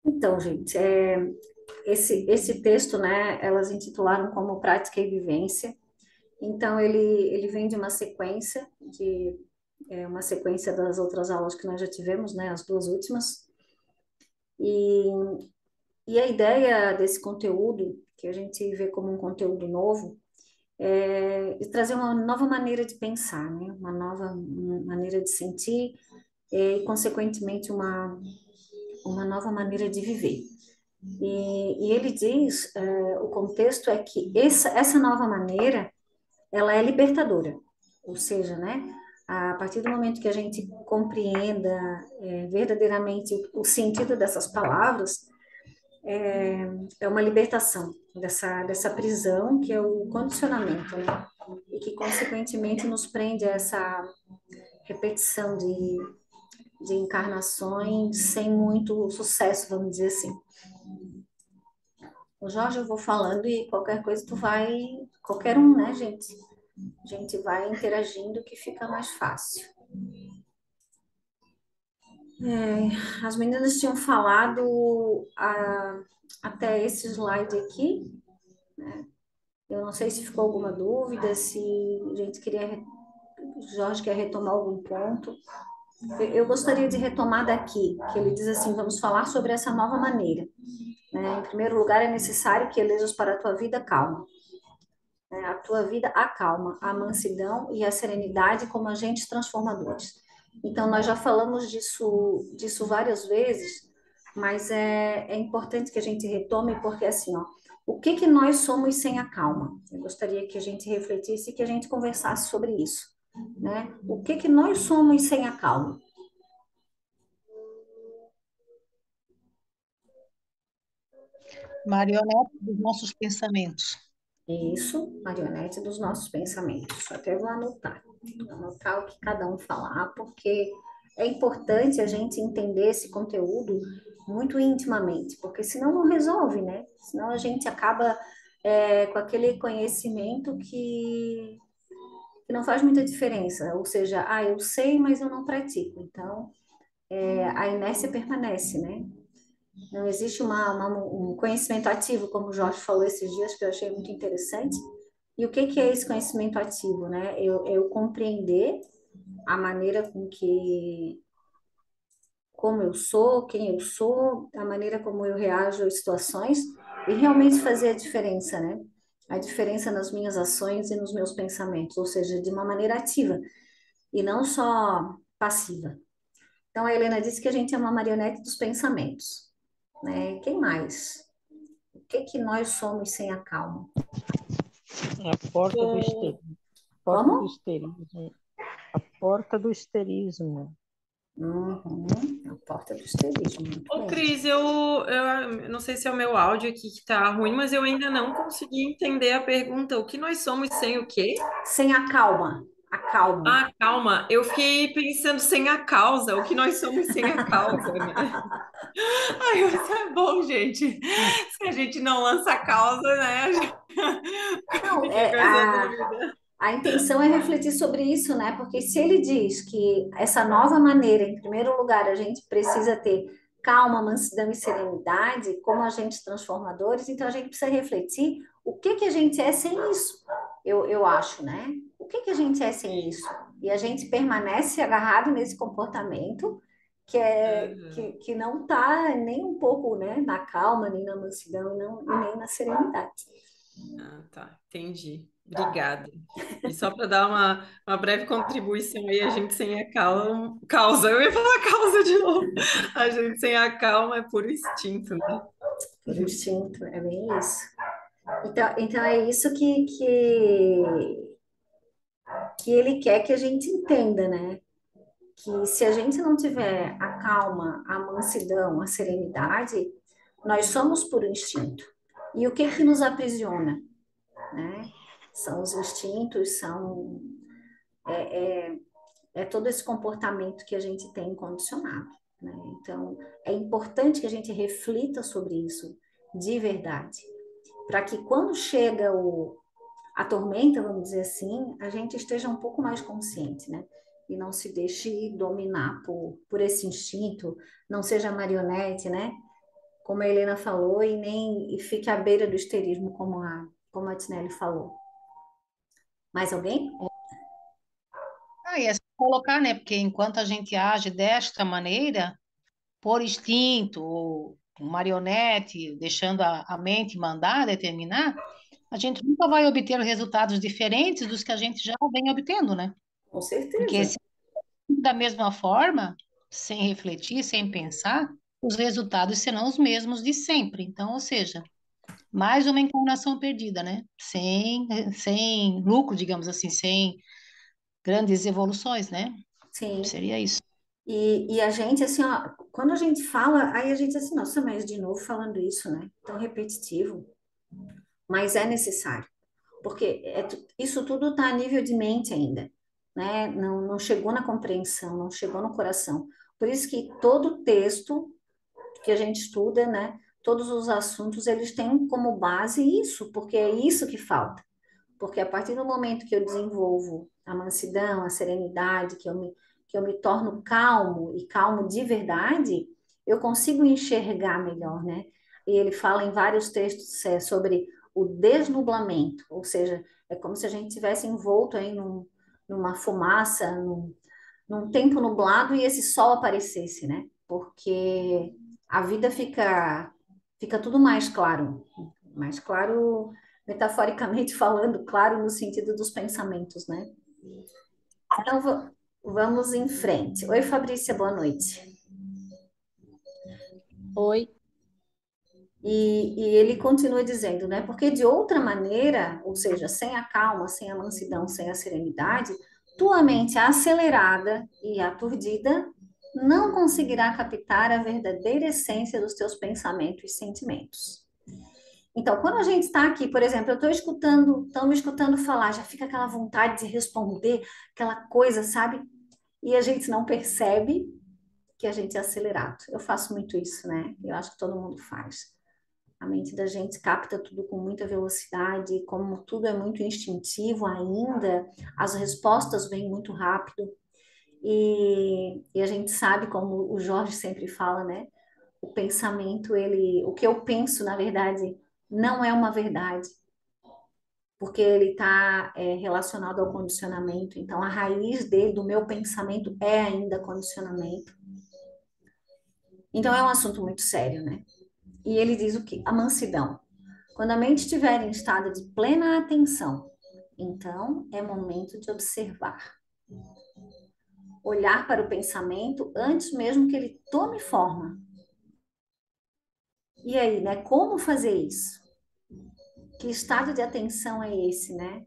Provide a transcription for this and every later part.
Então, gente, esse texto, né, elas intitularam como Prática e Vivência. Então, ele vem de uma sequência, uma sequência das outras aulas que nós já tivemos, né, as duas últimas. E, e a ideia desse conteúdo, que a gente vê como um conteúdo novo, é trazer uma nova maneira de pensar, né, uma nova maneira de sentir, e, consequentemente, uma nova maneira de viver. E ele diz, o contexto é que essa nova maneira, ela é libertadora, ou seja, né, a partir do momento que a gente compreenda verdadeiramente o sentido dessas palavras, é uma libertação dessa prisão que é o condicionamento, né, e que consequentemente nos prende a essa repetição de encarnações sem muito sucesso, vamos dizer assim. O Jorge, eu vou falando e qualquer coisa tu vai, qualquer um, né, gente? A gente vai interagindo que fica mais fácil. As meninas tinham falado até esse slide aqui. Eu não sei se ficou alguma dúvida, se a gente queria, o Jorge quer retomar algum ponto. Eu gostaria de retomar daqui, que ele diz assim, vamos falar sobre essa nova maneira. Né? Em primeiro lugar, é necessário que elejas para a tua vida calma. Né? A tua vida acalma, a mansidão e a serenidade como agentes transformadores. Então, nós já falamos disso várias vezes, mas é importante que a gente retome, porque assim, ó, o que que nós somos sem a calma? Eu gostaria que a gente refletisse e que a gente conversasse sobre isso, né? O que que nós somos sem a calma? Marionete dos nossos pensamentos. Isso, marionete dos nossos pensamentos. Até vou anotar o que cada um falar, porque é importante a gente entender esse conteúdo muito intimamente, porque senão não resolve, né? Senão a gente acaba com aquele conhecimento que não faz muita diferença, ou seja, eu sei, mas eu não pratico. Então, a inércia permanece, né? Não existe um conhecimento ativo, como o Jorge falou esses dias, que eu achei muito interessante. E o que que é esse conhecimento ativo, né? Eu compreender a maneira como eu sou, quem eu sou, a maneira como eu reajo às situações e realmente fazer a diferença, né? A diferença nas minhas ações e nos meus pensamentos, ou seja, de uma maneira ativa e não só passiva. Então, a Helena disse que a gente é uma marionete dos pensamentos, né? Quem mais? O que que nós somos sem a calma? A porta do Bom, histerismo. Porta do Como? histerismo. A porta do histerismo. Uhum, a porta do esterismo, muito ô bem. Cris, eu não sei se é o meu áudio aqui que tá ruim, mas eu ainda não consegui entender a pergunta. O que nós somos sem o quê? Sem a calma, a calma. Ah, calma, eu fiquei pensando sem a causa, o que nós somos sem a causa, né? Ai, isso é bom, gente. Se a gente não lança a causa, né? A gente Não, fica com essa dúvida. a intenção é refletir sobre isso, né? Porque se ele diz que essa nova maneira, em primeiro lugar, a gente precisa ter calma, mansidão e serenidade como agentes transformadores, então a gente precisa refletir o que que a gente é sem isso, eu acho, né? O que que a gente é sem isso? E a gente permanece agarrado nesse comportamento Aham. que não está nem um pouco, né, na calma, nem na mansidão, e nem na serenidade. Ah, tá, entendi. Obrigada. E só para dar uma breve contribuição aí, a gente sem a calma, causa, eu ia falar causa de novo. A gente sem a calma é puro instinto, né? Por instinto, é bem isso. Então é isso que ele quer que a gente entenda, né? Que se a gente não tiver a calma, a mansidão, a serenidade, nós somos por instinto. E o que que nos aprisiona, né? São os instintos, é todo esse comportamento que a gente tem condicionado, né? Então, é importante que a gente reflita sobre isso de verdade, para que quando chega a tormenta, vamos dizer assim, a gente esteja um pouco mais consciente, né? e não se deixe dominar por esse instinto, não seja marionete, né? Como a Helena falou, e fique à beira do histerismo, como a Tinelli falou. Mais alguém? E é só colocar, né? Porque enquanto a gente age desta maneira, por instinto, ou marionete, deixando a mente mandar, determinar, a gente nunca vai obter resultados diferentes dos que a gente já vem obtendo, né? Com Porque certeza. se da mesma forma, sem refletir, sem pensar, os resultados serão os mesmos de sempre. Então, ou seja, mais uma encarnação perdida, né? Sem lucro, digamos assim, sem grandes evoluções, né? Sim. Seria isso. E a gente, assim, ó, quando a gente fala, aí a gente diz assim, nossa, mas de novo falando isso, né? Tão repetitivo. Mas é necessário, porque isso tudo está a nível de mente ainda, né? Não chegou na compreensão, não chegou no coração. Por isso que todo texto que a gente estuda, né? Todos os assuntos, eles têm como base isso, porque é isso que falta. Porque a partir do momento que eu desenvolvo a mansidão, a serenidade, que eu me torno calmo e calmo de verdade, eu consigo enxergar melhor, né? E ele fala em vários textos sobre o desnublamento, ou seja, é como se a gente tivesse envolto aí numa fumaça, num tempo nublado e esse sol aparecesse, né? Porque a vida fica tudo mais claro metaforicamente falando, claro no sentido dos pensamentos, né? Então vamos em frente. Oi, Fabrícia, boa noite. Oi. E ele continua dizendo, né? Porque de outra maneira, ou seja, sem a calma, sem a mansidão, sem a serenidade, tua mente acelerada e aturdida não conseguirá captar a verdadeira essência dos teus pensamentos e sentimentos. Então, quando a gente está aqui, por exemplo, eu estou escutando, estão me escutando falar, já fica aquela vontade de responder, aquela coisa, sabe? E a gente não percebe que a gente é acelerado. Eu faço muito isso, né? Eu acho que todo mundo faz. A mente da gente capta tudo com muita velocidade, como tudo é muito instintivo ainda, as respostas vêm muito rápido. E a gente sabe, como o Jorge sempre fala, né? O pensamento, o que eu penso, na verdade, não é uma verdade, porque ele está relacionado ao condicionamento. Então, a raiz dele, do meu pensamento, é ainda condicionamento. Então, é um assunto muito sério, né? E ele diz o quê? A mansidão. Quando a mente estiver em estado de plena atenção, então é momento de observar. Olhar para o pensamento antes mesmo que ele tome forma. E aí, né? Como fazer isso? Que estado de atenção é esse, né?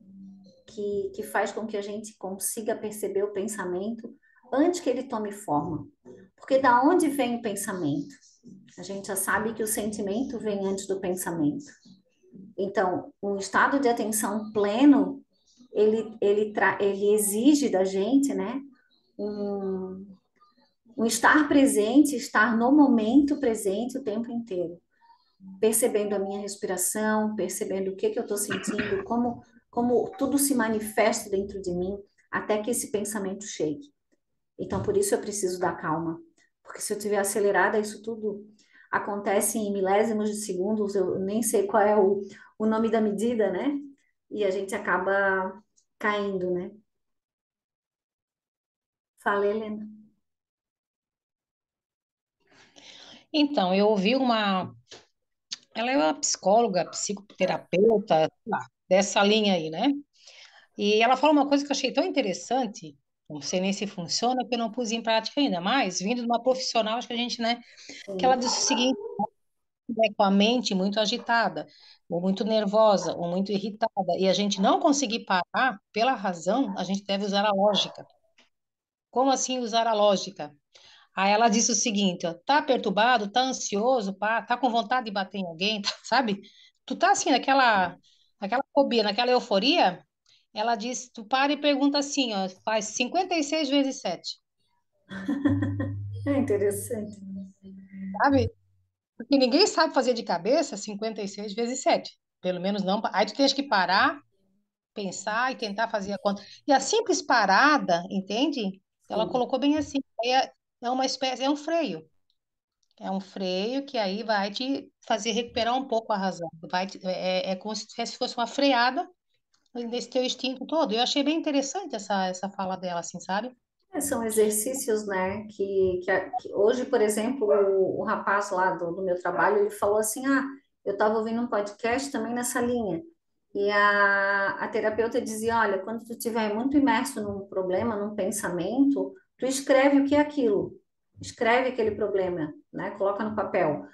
Que faz com que a gente consiga perceber o pensamento antes que ele tome forma. Porque da onde vem o pensamento? A gente já sabe que o sentimento vem antes do pensamento. Então, um estado de atenção pleno, ele exige da gente, né? Um estar presente, estar no momento presente o tempo inteiro. Percebendo a minha respiração, percebendo o que eu estou sentindo, como tudo se manifesta dentro de mim, até que esse pensamento chegue. Então, por isso eu preciso da calma. Porque se eu estiver acelerada, isso tudo acontece em milésimos de segundos, eu nem sei qual é o nome da medida, né? E a gente acaba caindo, né? Fala, Helena. Então, eu ouvi ela é uma psicóloga, psicoterapeuta, sei lá, dessa linha aí, né? E ela fala uma coisa que eu achei tão interessante, não sei nem se funciona, porque eu não pus em prática ainda, mas vindo de uma profissional, acho que a gente, né, que ela Sim, disse o seguinte, né, com a mente muito agitada, ou muito nervosa, ou muito irritada, e a gente não conseguir parar pela razão, a gente deve usar a lógica. Como assim usar a lógica? Aí ela disse o seguinte, ó, tá perturbado, tá ansioso, pá, tá com vontade de bater em alguém, tá, sabe? Tu tá assim, naquela fobia, naquela euforia, ela disse, tu para e pergunta assim, ó, faz 56 vezes 7, é interessante. sabe? Porque ninguém sabe fazer de cabeça 56 vezes 7, pelo menos não. Aí tu tens que parar, pensar e tentar fazer a conta. E a simples parada, entende? Ela sim. colocou bem assim, é uma espécie, é um freio. É um freio que aí vai te fazer recuperar um pouco a razão. É como se fosse uma freada desse teu instinto todo. Eu achei bem interessante essa fala dela, assim, sabe? São exercícios, né, que hoje, por exemplo, o rapaz lá do meu trabalho, ele falou assim, eu estava ouvindo um podcast também nessa linha, e a terapeuta dizia, olha, quando tu estiver muito imerso num problema, num pensamento, tu escreve o que é aquilo, escreve aquele problema, né, coloca no papel,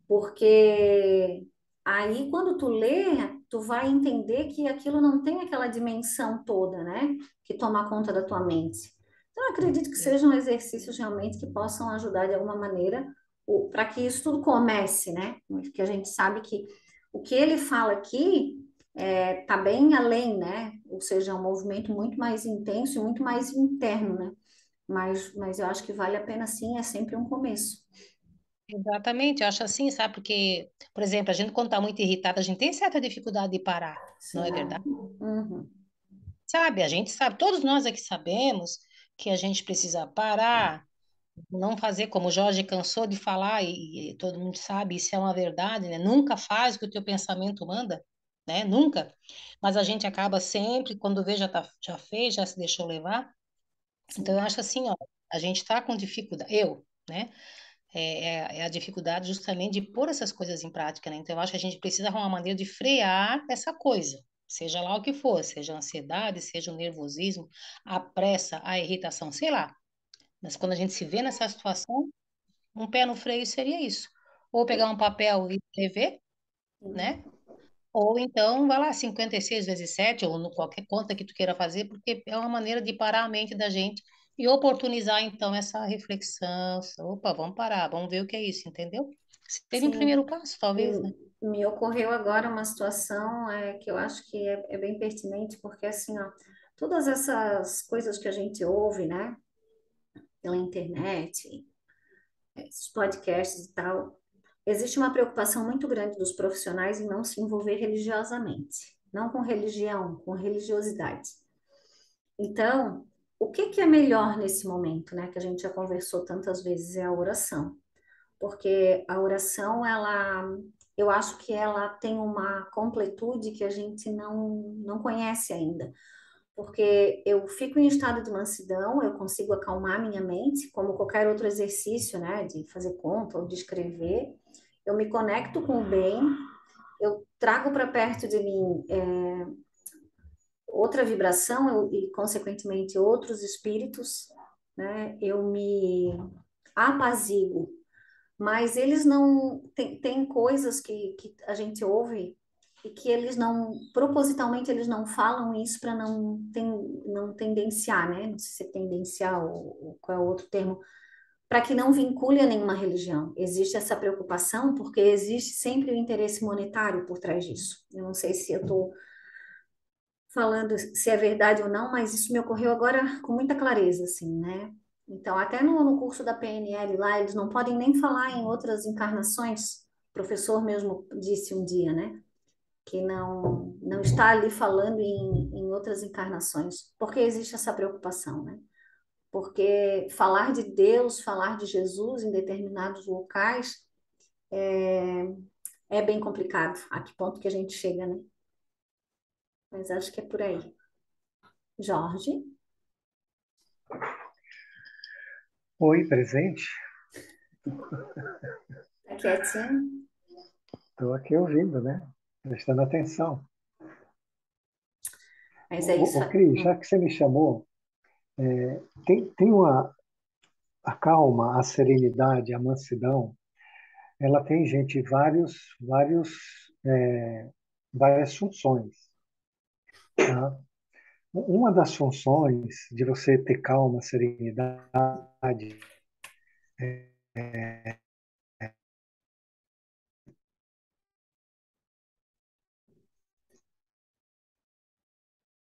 porque aí quando tu lê, tu vai entender que aquilo não tem aquela dimensão toda, né, que toma conta da tua mente. Então, eu acredito que sejam exercícios realmente que possam ajudar de alguma maneira para que isso tudo comece, né? Porque a gente sabe que o que ele fala aqui tá bem além, né? Ou seja, é um movimento muito mais intenso e muito mais interno, né? Mas eu acho que vale a pena sim, é sempre um começo. Exatamente, eu acho assim, sabe? Porque, por exemplo, a gente quando está muito irritada, a gente tem certa dificuldade de parar, não é Sim. verdade? Uhum. Sabe, a gente sabe, todos nós aqui sabemos que a gente precisa parar, não fazer como o Jorge cansou de falar, e todo mundo sabe, isso é uma verdade, né? Nunca faz o que o teu pensamento manda, né? Nunca. Mas a gente acaba sempre, quando vê, já fez, já se deixou levar. Então, eu Sim. acho assim, ó, a gente está com dificuldade, né? É a dificuldade justamente de pôr essas coisas em prática, né? Então, eu acho que a gente precisa arrumar uma maneira de frear essa coisa, seja lá o que for, seja a ansiedade, seja o nervosismo, a pressa, a irritação, sei lá. Mas quando a gente se vê nessa situação, um pé no freio seria isso. Ou pegar um papel e escrever, né? Ou então, vai lá, 56 vezes 7 ou no qualquer conta que tu queira fazer, porque é uma maneira de parar a mente da gente e oportunizar, então, essa reflexão. Opa, vamos parar, vamos ver o que é isso, entendeu? Seria um Sim. primeiro passo, talvez, né? Me ocorreu agora uma situação que eu acho que é bem pertinente, porque assim, ó, todas essas coisas que a gente ouve, né, pela internet, esses podcasts e tal, existe uma preocupação muito grande dos profissionais em não se envolver religiosamente, não com religião, com religiosidade. Então, o que que é melhor nesse momento, né, que a gente já conversou tantas vezes, é a oração, porque a oração, eu acho que ela tem uma completude que a gente não conhece ainda, porque eu fico em estado de mansidão, eu consigo acalmar minha mente, como qualquer outro exercício, né, de fazer conta ou de escrever, eu me conecto com o bem, eu trago para perto de mim outra vibração e, consequentemente, outros espíritos, né, eu me apazigo, mas eles não tem coisas que a gente ouve e que eles não propositalmente eles não falam isso para não tendenciar, né? Não sei se é tendenciar ou qual é o outro termo, para que não vincule a nenhuma religião. Existe essa preocupação porque existe sempre o interesse monetário por trás disso. Eu não sei se eu estou falando se é verdade ou não, mas isso me ocorreu agora com muita clareza, assim, né? Então, até no curso da PNL lá, eles não podem nem falar em outras encarnações. O professor mesmo disse um dia, né? Que não está ali falando em outras encarnações, porque existe essa preocupação, né? Porque falar de Deus, falar de Jesus em determinados locais é bem complicado. A que ponto que a gente chega, né? Mas acho que é por aí. Jorge, Oi, presente? tá quietinho? Estou aqui ouvindo, né? Prestando atenção. Mas é isso. Ô, Cris, já que você me chamou, tem a calma, a serenidade, a mansidão, ela tem, gente, várias funções, tá? Uma das funções de você ter calma, serenidade,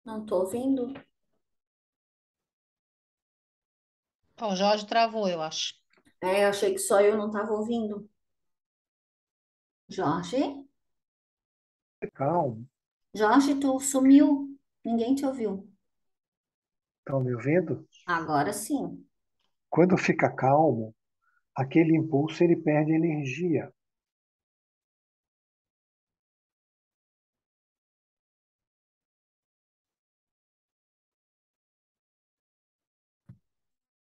Não tô ouvindo. Ó, o Jorge travou, eu acho. Eu achei que só eu não estava ouvindo. Jorge? calma. Jorge, tu sumiu. Ninguém te ouviu. Estão me ouvindo? Agora sim. Quando fica calmo, aquele impulso ele perde energia.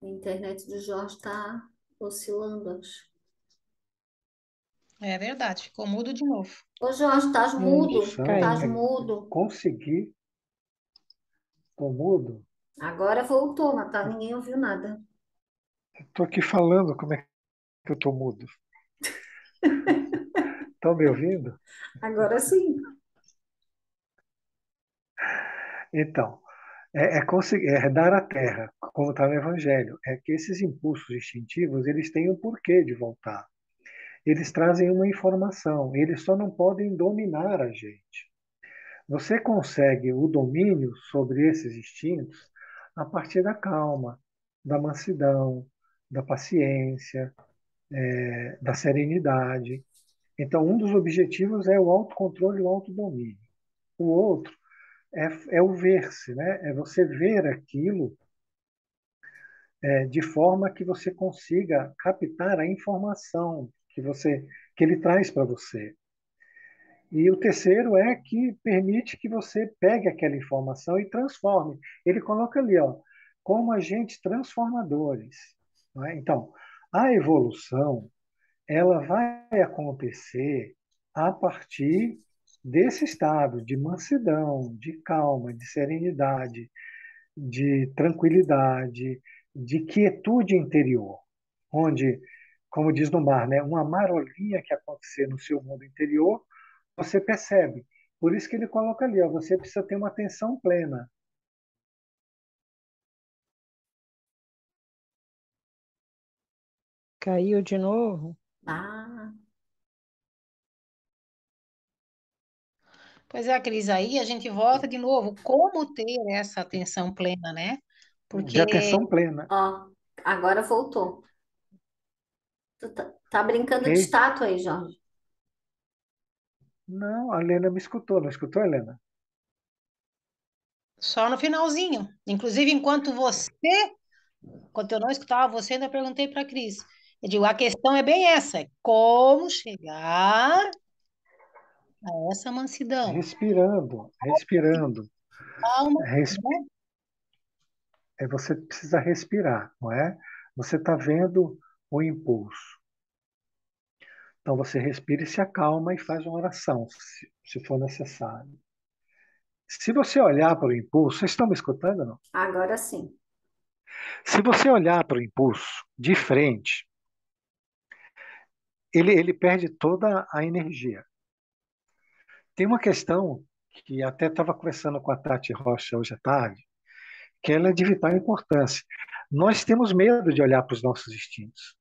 A internet do Jorge está oscilando, acho. É verdade, ficou mudo de novo. Ô, Jorge, estás É, mudo? Solução Estás caiu. é mudo. conseguir, estou mudo, Agora voltou, mas tá, ninguém ouviu nada. estou aqui falando, como é que eu estou mudo? Estão me ouvindo? Agora sim. Então, é dar à terra, como está no Evangelho, é que esses impulsos instintivos, eles têm um porquê de voltar. Eles trazem uma informação, eles só não podem dominar a gente. Você consegue o domínio sobre esses instintos a partir da calma, da mansidão, da paciência, da serenidade. Então, um dos objetivos é o autocontrole e o autodomínio. O outro é o ver-se, né? É você ver aquilo de forma que você consiga captar a informação que ele traz para você. E o terceiro é que permite que você pegue aquela informação e transforme. Ele coloca ali, ó, como agentes transformadores. Não é? Então, a evolução ela vai acontecer a partir desse estado de mansidão, de calma, de serenidade, de tranquilidade, de quietude interior, onde, como diz no mar, né, uma marolinha que acontecer no seu mundo interior, você percebe. Por isso que ele coloca ali, ó, você precisa ter uma atenção plena. Caiu de novo? Ah, Pois é, Cris, aí a gente volta de novo. Como ter essa atenção plena, né? De Porque atenção plena. ó, agora voltou. Tu tá brincando de Ei, estátua aí, Jorge. não, a Helena me escutou, não escutou, Helena? só no finalzinho. Inclusive, enquanto eu não escutava você, ainda perguntei para a Cris. Eu digo, a questão é bem essa, é como chegar a essa mansidão. Respirando, respirando. Calma, Res- né? você precisa respirar, não é? Você está vendo o impulso. Então você respira e se acalma e faz uma oração, se for necessário. Se você olhar para o impulso, vocês estão me escutando ou não? Agora sim. Se você olhar para o impulso de frente, ele perde toda a energia. Tem uma questão que até estava conversando com a Tati Rocha hoje à tarde, que ela é de vital importância. Nós temos medo de olhar para os nossos instintos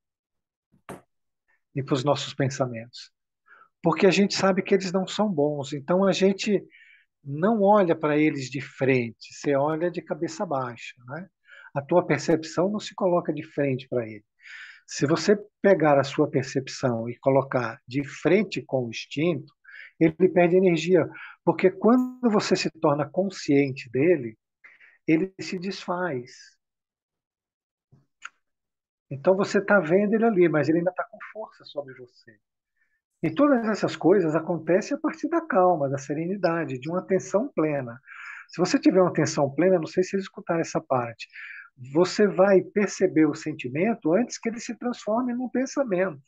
e para os nossos pensamentos, porque a gente sabe que eles não são bons. Então a gente não olha para eles de frente, você olha de cabeça baixa, né? A tua percepção não se coloca de frente para ele. Se você pegar a sua percepção e colocar de frente com o instinto, ele perde energia, porque quando você se torna consciente dele, ele se desfaz. Então você está vendo ele ali, mas ele ainda está com força sobre você. E todas essas coisas acontecem a partir da calma, da serenidade, de uma atenção plena. Se você tiver uma atenção plena, não sei se vocês escutaram essa parte, você vai perceber o sentimento antes que ele se transforme num pensamento.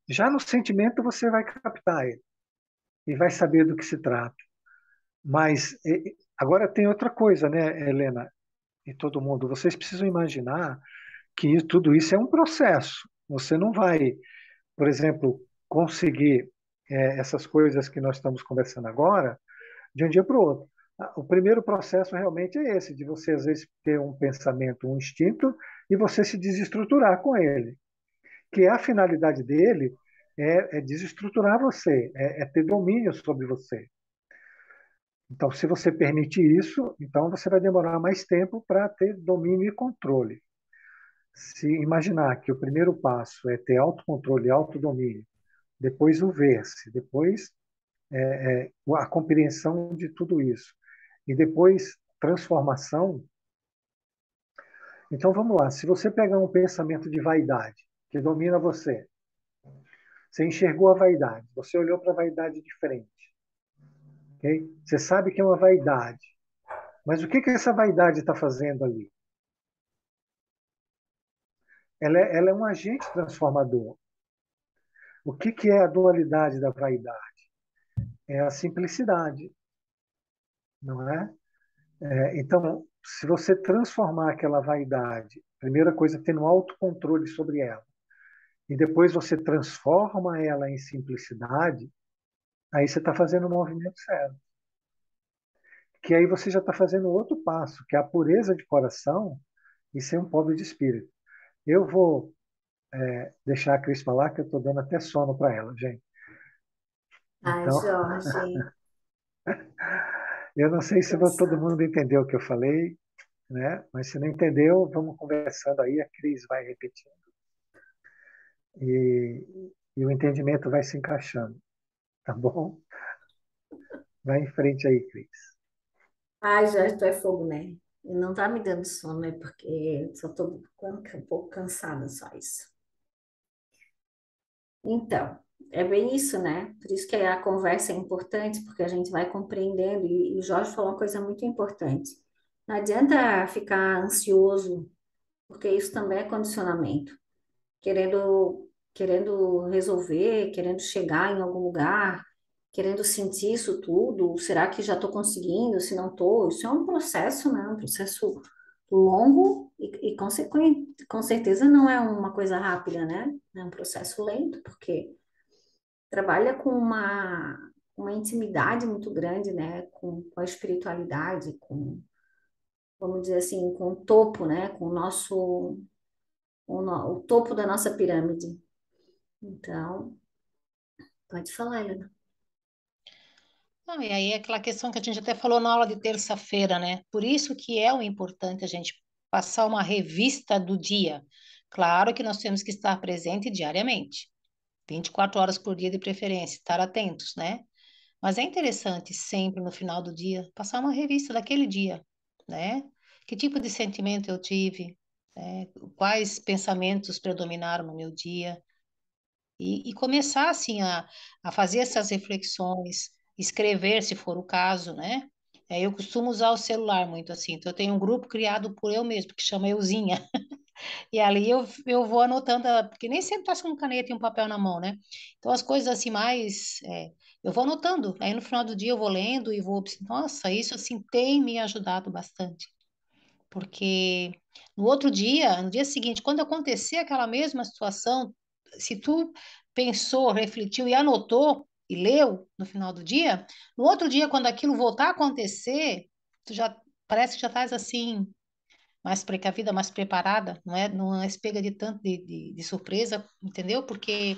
Já no sentimento você vai captar ele e vai saber do que se trata. Mas agora tem outra coisa, né, Helena e todo mundo. Vocês precisam imaginar que tudo isso é um processo. Você não vai, por exemplo, conseguir essas coisas que nós estamos conversando agora de um dia para o outro. O primeiro processo realmente é esse, de você às vezes ter um pensamento, um instinto, e você se desestruturar com ele. Que a finalidade dele é desestruturar você, é ter domínio sobre você. Então, se você permite isso, então você vai demorar mais tempo para ter domínio e controle. Se imaginar que o primeiro passo é ter autocontrole e autodomínio, depois o ver-se, depois a compreensão de tudo isso, e depois transformação. Então vamos lá, se você pegar um pensamento de vaidade que domina você, você enxergou a vaidade, você olhou para a vaidade de frente, ok? Você sabe que é uma vaidade, mas o que que essa vaidade está fazendo ali? Ela é um agente transformador. O que que é a dualidade da vaidade? É a simplicidade, não é? Então, se você transformar aquela vaidade, primeira coisa, tendo autocontrole sobre ela, e depois você transforma ela em simplicidade, aí você está fazendo o movimento certo. Que aí você já está fazendo outro passo, que é a pureza de coração e ser um pobre de espírito. Eu vou deixar a Cris falar, que eu estou dando até sono para ela, gente. Ai, Então, Jorge, eu não sei se todo cansado. mundo entendeu o que eu falei, né? Mas se não entendeu, vamos conversando aí, a Cris vai repetindo e, e o entendimento vai se encaixando, tá bom? Vai em frente aí, Cris. Ai, Jorge, tu é fogo, né? E não tá me dando sono, é porque só tô um pouco cansada, só isso. Então, é bem isso, né? Por isso que a conversa é importante, porque a gente vai compreendendo, e o Jorge falou uma coisa muito importante. Não adianta ficar ansioso, porque isso também é condicionamento. Querendo resolver, querendo chegar em algum lugar, querendo sentir isso tudo. Será que já estou conseguindo? Se não estou, isso é um processo, né? Um processo longo e consequente. Com certeza não é uma coisa rápida, né? É um processo lento, porque trabalha com uma intimidade muito grande, né? Com a espiritualidade, vamos dizer assim, com o topo, né? Com o topo da nossa pirâmide. Então, pode falar, Helena. Não, e aí é aquela questão que a gente até falou na aula de terça-feira, né? Por isso que é o importante a gente passar uma revista do dia. Claro que nós temos que estar presente diariamente, 24 horas por dia de preferência, estar atentos, né? Mas é interessante sempre no final do dia passar uma revista daquele dia, né? Que tipo de sentimento eu tive, né? Quais pensamentos predominaram no meu dia, e começar assim a fazer essas reflexões, escrever se for o caso, né? Eu costumo usar o celular muito assim, então eu tenho um grupo criado por eu mesmo, que chama Euzinha, e ali eu vou anotando, porque nem sempre tá com caneta e um papel na mão, né? Então as coisas assim mais, eu vou anotando, aí no final do dia eu vou lendo e vou, nossa, isso assim tem me ajudado bastante, porque no outro dia, no dia seguinte, quando acontecer aquela mesma situação, se tu pensou, refletiu e anotou e leu no final do dia, no outro dia, quando aquilo voltar a acontecer, tu já parece que já estás assim mais precavida, mais preparada, não é pega de tanto de surpresa, entendeu? Porque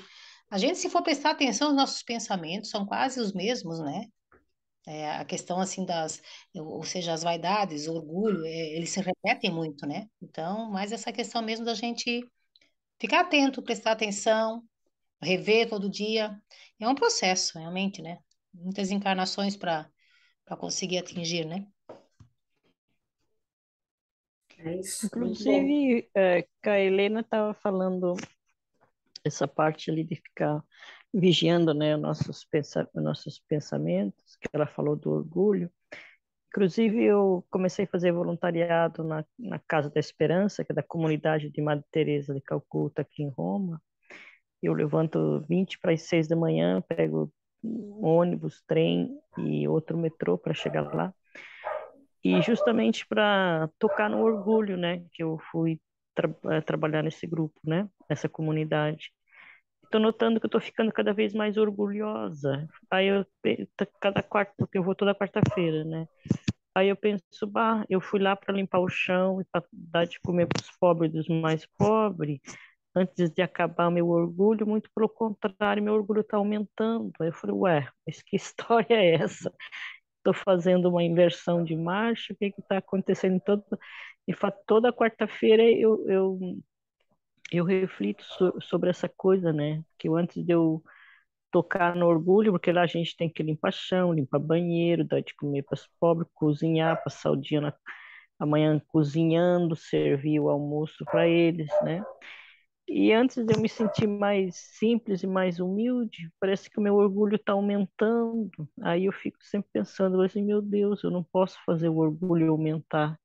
a gente, se for prestar atenção, os nossos pensamentos são quase os mesmos, né? A questão assim ou seja, as vaidades, o orgulho, eles se repetem muito, né? Então, mais essa questão mesmo da gente ficar atento, prestar atenção, rever todo dia. É um processo, realmente, né? Muitas encarnações para conseguir atingir, né? É isso, muito bom. Inclusive, que a Helena estava falando essa parte ali de ficar vigiando, né, os nossos pensamentos, que ela falou do orgulho. Inclusive, eu comecei a fazer voluntariado na Casa da Esperança, que é da comunidade de Madre Teresa de Calcuta, aqui em Roma. Eu levanto 20 para as 6 da manhã, pego um ônibus, trem e outro metrô para chegar lá. E justamente para tocar no orgulho, né, que eu fui trabalhar nesse grupo, né, nessa comunidade. Estou notando que eu estou ficando cada vez mais orgulhosa. Aí cada quarta, porque eu vou toda quarta-feira, né? Aí eu penso, bah, eu fui lá para limpar o chão e para dar de comer para os pobres dos mais pobres, antes de acabar meu orgulho, muito pelo contrário, meu orgulho está aumentando. Aí eu falei, ué, mas que história é essa? Estou fazendo uma inversão de marcha, o que está acontecendo de fato, toda quarta-feira eu reflito sobre essa coisa, né? Que eu, antes de eu tocar no orgulho, porque lá a gente tem que limpar chão, limpar banheiro, dar de comer para os pobres, cozinhar, passar o dia amanhã cozinhando, servir o almoço para eles, né? E antes de eu me sentir mais simples e mais humilde, parece que o meu orgulho está aumentando. Aí eu fico sempre pensando assim, meu Deus, eu não posso fazer o orgulho aumentar.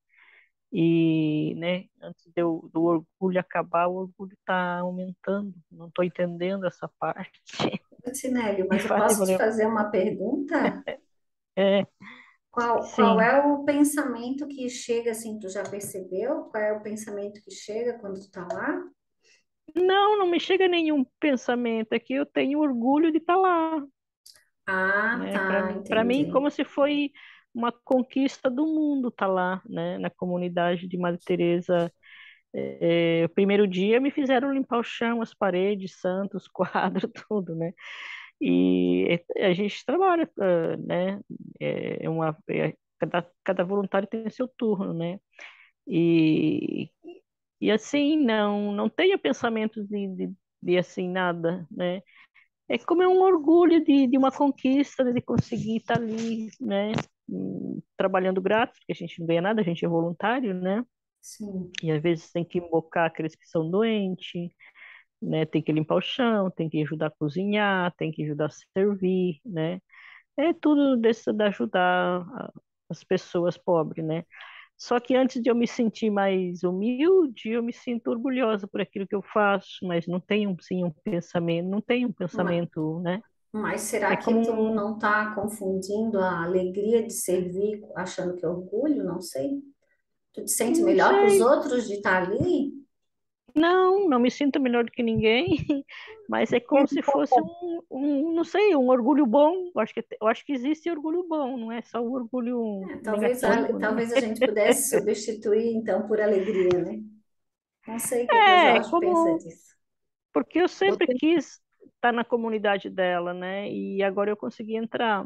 E, né, antes do orgulho acabar, o orgulho está aumentando. Não estou entendendo essa parte. Tinélio, E mas eu faz, posso te fazer uma pergunta? é, Qual sim. é o pensamento que chega assim, tu já percebeu? Qual é o pensamento que chega quando tu tá lá? Não, não me chega nenhum pensamento. É que eu tenho orgulho de estar lá, Ah, né? tá, Para mim, entendi. como se foi uma conquista do mundo estar lá, né? Na comunidade de Madre Teresa. O primeiro dia me fizeram limpar o chão, as paredes, santos, quadros, tudo, né? E a gente trabalha, né? Cada voluntário tem o seu turno, né? E, e assim, não tenho pensamentos de assim, nada, né? É como é um orgulho de uma conquista, de conseguir estar ali, né? Trabalhando grátis, porque a gente não ganha nada, a gente é voluntário, né? Sim. E às vezes tem que invocar aqueles que são doentes, né? Tem que limpar o chão, tem que ajudar a cozinhar, tem que ajudar a servir, né? É tudo desse, de ajudar as pessoas pobres, né? Só que antes de eu me sentir mais humilde, eu me sinto orgulhosa por aquilo que eu faço, mas não tenho, sim, um pensamento, não tenho um Ma- pensamento, né? Mas será É que como tu não tá confundindo a alegria de servir achando que é orgulho? Não sei. Tu te sente não melhor que os sei, outros de estar ali? não me sinto melhor do que ninguém, mas é como se fosse não sei, um orgulho bom. Eu acho que existe orgulho bom, não é só o orgulho É, talvez, negativo, né? talvez a gente pudesse substituir então por alegria, né? Não sei o que que o É Jorge pensa como, disso. porque eu sempre Você, quis estar na comunidade dela, né? E agora eu consegui entrar.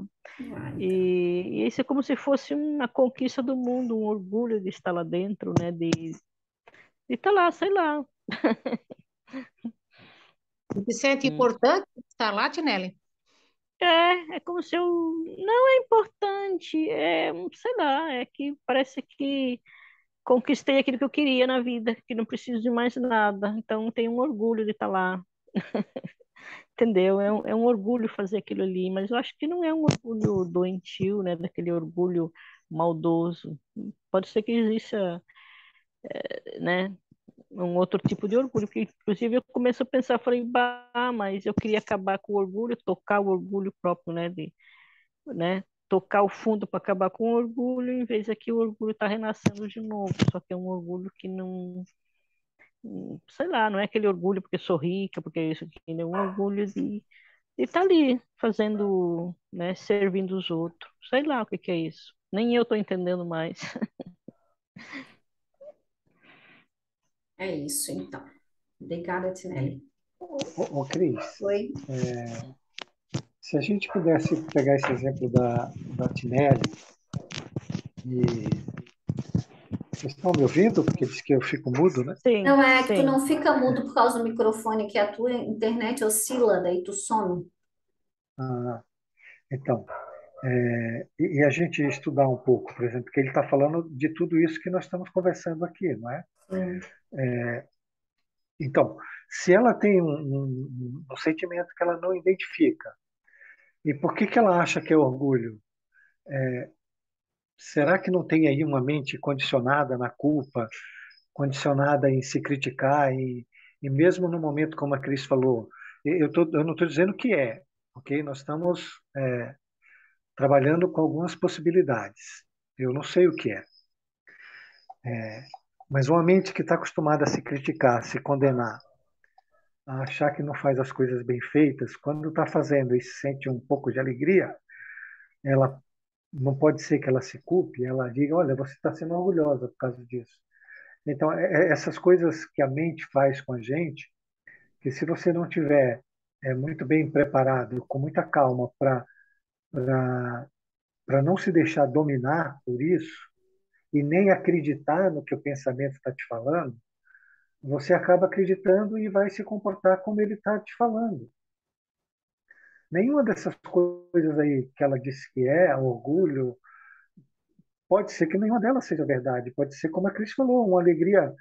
Ah, então. E isso é como se fosse uma conquista do mundo, um orgulho de estar lá dentro, né? De estar lá, sei lá. você sente Hum. importante estar lá, Tinelli? É como se eu. Não é importante, sei lá, é que parece que conquistei aquilo que eu queria na vida, que não preciso de mais nada. Então tenho um orgulho de estar lá, entendeu? É um orgulho fazer aquilo ali, mas eu acho que não é um orgulho doentio, né? Daquele orgulho maldoso. Pode ser que exista, né? Um outro tipo de orgulho, porque inclusive eu começo a pensar, falei, bah, mas eu queria acabar com o orgulho, tocar o orgulho próprio, né? Tocar o fundo para acabar com o orgulho, em vez aqui o orgulho está renascendo de novo, só que é um orgulho que não, sei lá, não é aquele orgulho porque sou rica, porque é isso aqui, é um orgulho de estar ali fazendo, né, servindo os outros, sei lá o que que é isso, nem eu estou entendendo mais. É isso, então. Obrigada, Tinelli. Cris, Oi? se a gente pudesse pegar esse exemplo da Tinelli, e vocês estão me ouvindo? Porque diz que eu fico mudo, né? Sim, Não é que tu sim. não fica mudo por causa do microfone, que a tua internet oscila, daí tu some. Ah, então, e a gente estudar um pouco, por exemplo, que ele está falando de tudo isso que nós estamos conversando aqui, não é? Sim. Então, se ela tem um sentimento que ela não identifica, e por que que ela acha que é orgulho? Será que não tem aí uma mente condicionada na culpa, condicionada em se criticar, e mesmo no momento como a Cris falou, eu não estou dizendo que é, ok? Nós estamos trabalhando com algumas possibilidades. Eu não sei o que é. Mas uma mente que está acostumada a se criticar, a se condenar, a achar que não faz as coisas bem feitas, quando está fazendo e se sente um pouco de alegria, ela não pode ser que ela se culpe, ela diga, olha, você está sendo orgulhosa por causa disso. Então, essas coisas que a mente faz com a gente, que se você não tiver muito bem preparado, com muita calma para não se deixar dominar por isso e nem acreditar no que o pensamento está te falando, você acaba acreditando e vai se comportar como ele está te falando. Nenhuma dessas coisas aí que ela disse que é, orgulho, pode ser que nenhuma delas seja verdade. Pode ser, como a Cris falou, uma alegria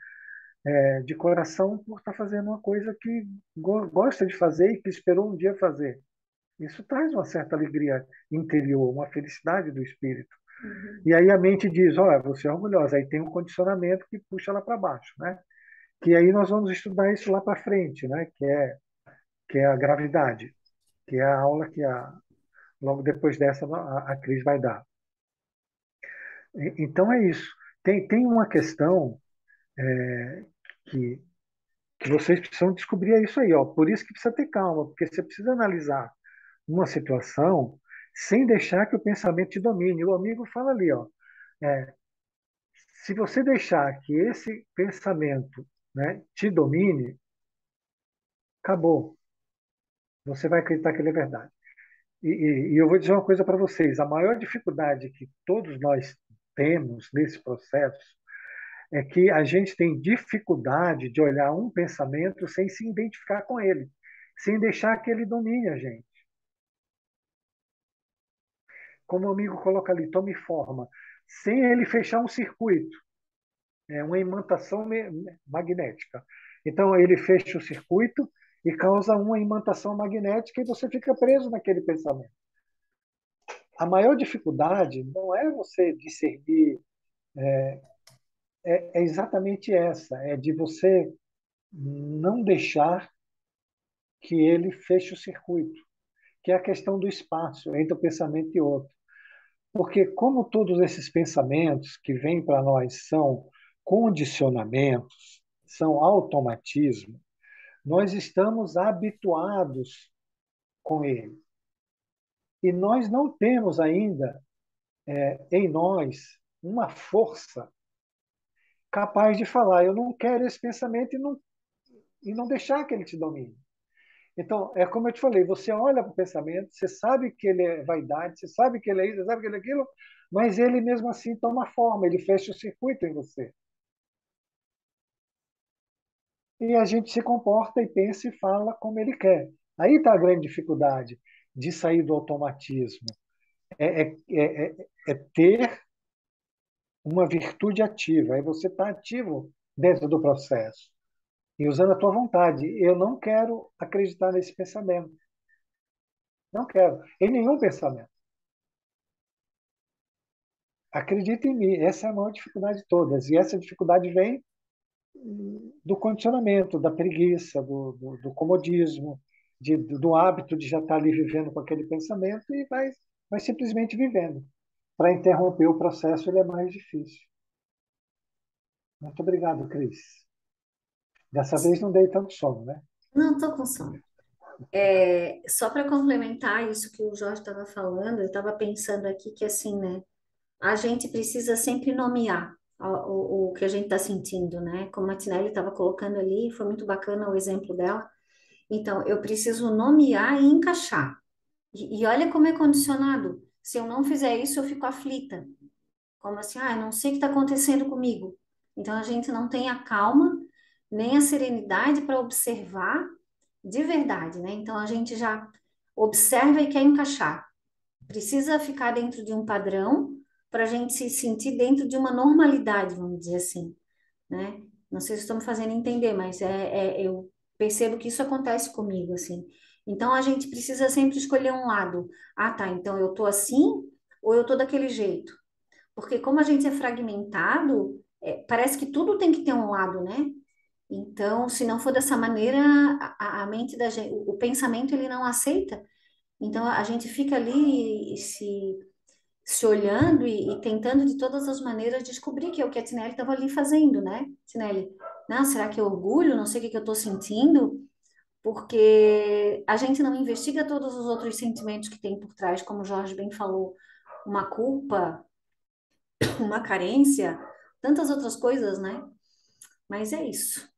de coração por estar fazendo uma coisa que gosta de fazer e que esperou um dia fazer. Isso traz uma certa alegria interior, uma felicidade do espírito. Uhum. E aí a mente diz, olha, você é orgulhosa. Aí tem um condicionamento que puxa ela para baixo, né? Que aí nós vamos estudar isso lá para frente, né? Que é a gravidade, que é a aula que logo depois dessa a Cris vai dar. Então é isso. Tem uma questão que, que vocês precisam descobrir, é isso aí, ó. Por isso que precisa ter calma, porque você precisa analisar uma situação sem deixar que o pensamento te domine. O amigo fala ali, ó, é, se você deixar que esse pensamento, né, te domine, acabou. Você vai acreditar que ele é verdade. E eu vou dizer uma coisa para vocês: a maior dificuldade que todos nós temos nesse processo é que a gente tem dificuldade de olhar um pensamento sem se identificar com ele, sem deixar que ele domine a gente. Como o amigo coloca ali, tome forma, sem ele fechar um circuito, uma imantação magnética. Então ele fecha o circuito e causa uma imantação magnética e você fica preso naquele pensamento. A maior dificuldade não é você discernir, é exatamente essa, é de você não deixar que ele feche o circuito, que é a questão do espaço entre um pensamento e outro. Porque como todos esses pensamentos que vêm para nós são condicionamentos, são automatismo, nós estamos habituados com ele. E nós não temos ainda em nós uma força capaz de falar, eu não quero esse pensamento e não deixar que ele te domine. Então, é como eu te falei, você olha para o pensamento, você sabe que ele é vaidade, você sabe que ele é isso, você sabe que ele é aquilo, mas ele mesmo assim toma forma, ele fecha o circuito em você. E a gente se comporta e pensa e fala como ele quer. Aí está a grande dificuldade de sair do automatismo. É ter uma virtude ativa. Aí você está ativo dentro do processo e usando a tua vontade. Eu não quero acreditar nesse pensamento. Não quero. Em nenhum pensamento. Acredita em mim. Essa é a maior dificuldade de todas. E essa dificuldade vem do condicionamento, da preguiça, do comodismo, do hábito de já estar ali vivendo com aquele pensamento e vai simplesmente vivendo. Para interromper o processo, ele é mais difícil. Muito obrigado, Cris. Dessa vez não dei tanto sono, né? Não, estou com sono. Só para complementar isso que o Jorge estava falando, eu estava pensando aqui que assim, né? A gente precisa sempre nomear o que a gente está sentindo, né? Como a Tinelli estava colocando ali, foi muito bacana o exemplo dela. Então, eu preciso nomear e encaixar. E olha como é condicionado. Se eu não fizer isso, eu fico aflita. Como assim, eu não sei o que está acontecendo comigo. Então, a gente não tem a calma, nem a serenidade para observar de verdade, né? Então, a gente já observa e quer encaixar. Precisa ficar dentro de um padrão para a gente se sentir dentro de uma normalidade, vamos dizer assim, né? Não sei se estou me fazendo entender, mas eu percebo que isso acontece comigo, assim. Então, a gente precisa sempre escolher um lado. Ah, tá, então eu tô assim ou eu tô daquele jeito? Porque como a gente é fragmentado, parece que tudo tem que ter um lado, né? Então, se não for dessa maneira, a mente da gente, o pensamento ele não aceita. Então, a gente fica ali se olhando e tentando de todas as maneiras descobrir que é o que a Tinelli estava ali fazendo, né? Tinelli, não, será que é orgulho? Não sei o que eu estou sentindo, porque a gente não investiga todos os outros sentimentos que tem por trás, como o Jorge bem falou, uma culpa, uma carência, tantas outras coisas, né? Mas é isso.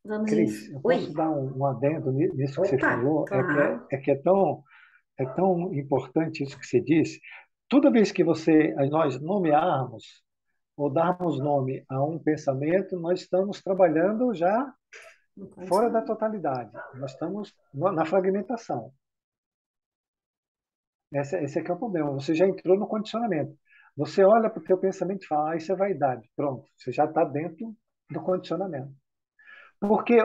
Vamos Cris, eu posso Oi. dar um adendo nisso que você Opa, falou? claro. É tão importante isso que você disse. Toda vez que nós nomearmos ou darmos nome a um pensamento, nós estamos trabalhando já fora da totalidade. Nós estamos na fragmentação. Esse aqui é o problema. Você já entrou no condicionamento. Você olha para o teu pensamento e fala, isso é vaidade. Pronto, você já está dentro do condicionamento. Porque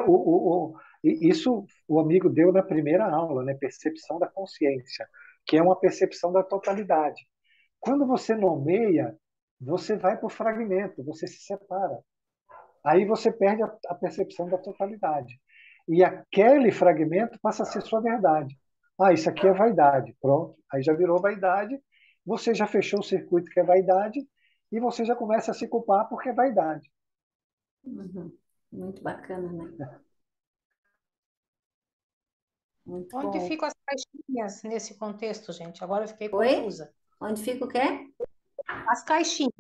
isso o amigo deu na primeira aula, né? Percepção da consciência, que é uma percepção da totalidade. Quando você nomeia, você vai para o fragmento, você se separa. Aí você perde a percepção da totalidade. E aquele fragmento passa a ser sua verdade. Ah, isso aqui é vaidade. Pronto. Aí já virou vaidade. Você já fechou o circuito que é vaidade e você já começa a se culpar porque é vaidade. Uhum. Muito bacana, né? Muito Onde bom. ficam as caixinhas nesse contexto, gente? Agora eu fiquei Oi? confusa. Onde fica o quê? As caixinhas.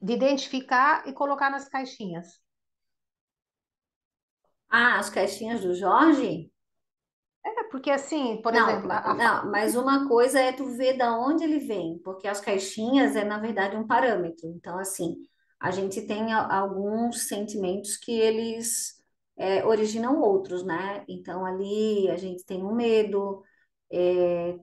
De identificar e colocar nas caixinhas. Ah, as caixinhas do Jorge? É, porque assim, por Não, exemplo, a não, mas uma coisa é tu ver da onde ele vem, porque as caixinhas é, na verdade, um parâmetro. Então, assim, a gente tem alguns sentimentos que eles originam outros, né? Então, ali a gente tem um medo, é,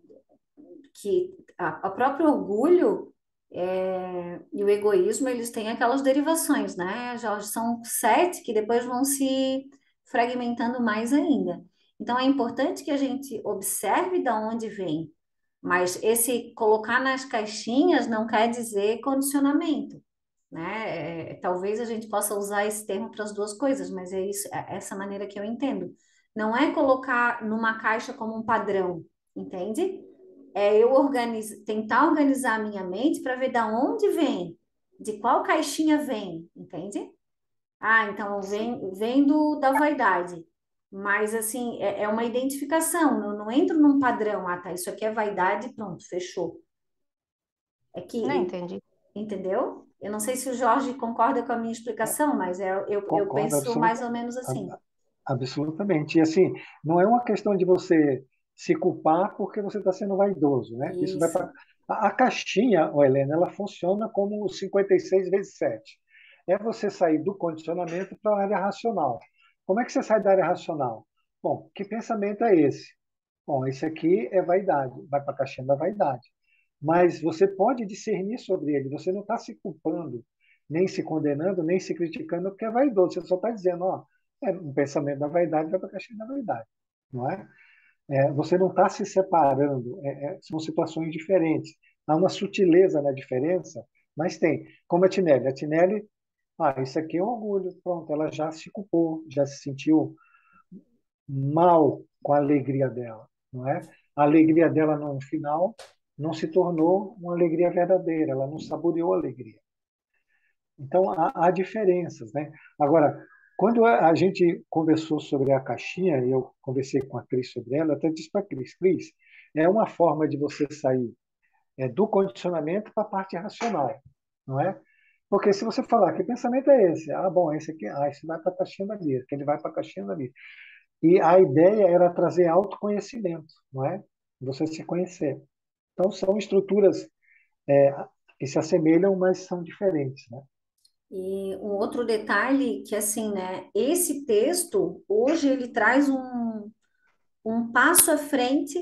que a próprio orgulho e o egoísmo, eles têm aquelas derivações, né? Já são 7 que depois vão se fragmentando mais ainda. Então, é importante que a gente observe de onde vem, mas esse colocar nas caixinhas não quer dizer condicionamento, né? Talvez a gente possa usar esse termo para as duas coisas, mas é isso, é essa maneira que eu entendo. Não é colocar numa caixa como um padrão, entende? É eu tentar organizar a minha mente para ver da onde vem, de qual caixinha vem, entende? Ah, então vem da vaidade. Mas, assim, é uma identificação, não entro num padrão. Ah, tá, isso aqui é vaidade, pronto, fechou. É não que, entendi. entendeu? Eu não sei se o Jorge concorda com a minha explicação, mas eu Concordo penso mais ou menos assim. absolutamente. E assim, não é uma questão de você se culpar porque você está sendo vaidoso, né? Isso vai Isso. para a caixinha, ó, Helena, ela funciona como 56 vezes 7. É você sair do condicionamento para a área racional. Como é que você sai da área racional? Bom, que pensamento é esse? Bom, esse aqui é vaidade, vai para a caixinha da vaidade. Mas você pode discernir sobre ele, você não está se culpando, nem se condenando, nem se criticando, porque é vaidoso. Você só está dizendo, ó, um pensamento da vaidade vai para a caixinha da vaidade, não é? Você não está se separando, são situações diferentes. Há uma sutileza na diferença, mas tem. Como a Tinelli. A Tinelli, isso aqui é um orgulho, pronto, ela já se culpou, já se sentiu mal com a alegria dela, não é? A alegria dela no final não se tornou uma alegria verdadeira, ela não saboreou a alegria. Então há diferenças, né? Agora, quando a gente conversou sobre a caixinha, e eu conversei com a Cris sobre ela, eu até disse para a Cris, é uma forma de você sair do condicionamento para a parte racional, não é? Porque se você falar que pensamento é esse, bom, esse aqui, esse vai para a caixinha dali, aquele vai para a caixinha dali. E a ideia era trazer autoconhecimento, não é? Você se conhecer. Então, são estruturas que se assemelham, mas são diferentes, né? E um outro detalhe que, assim, né, esse texto, hoje, ele traz um passo à frente,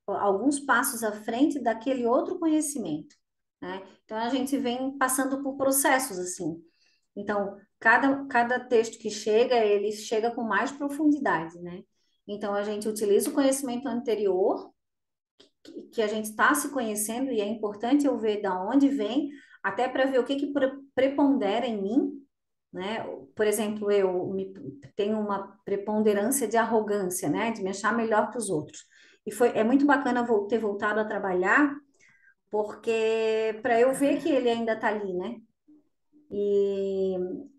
alguns passos à frente daquele outro conhecimento, né? Então, a gente vem passando por processos, assim. Então, cada texto que chega, ele chega com mais profundidade, né? Então, a gente utiliza o conhecimento anterior, que a gente está se conhecendo, e é importante eu ver da onde vem, até para ver o que prepondera em mim, né? Por exemplo, tenho uma preponderância de arrogância, né? De me achar melhor que os outros. E é muito bacana ter voltado a trabalhar, porque para eu ver que ele ainda está ali, né? E,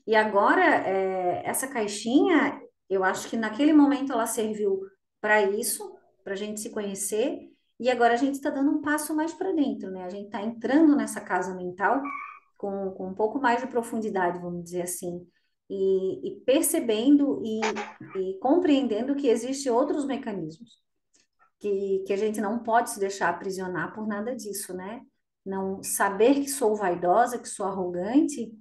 e agora, essa caixinha, eu acho que naquele momento ela serviu para isso, para a gente se conhecer, e agora a gente está dando um passo mais para dentro, né? A gente está entrando nessa casa mental com um pouco mais de profundidade, vamos dizer assim, e percebendo e compreendendo que existem outros mecanismos, que a gente não pode se deixar aprisionar por nada disso, né? Não saber que sou vaidosa, que sou arrogante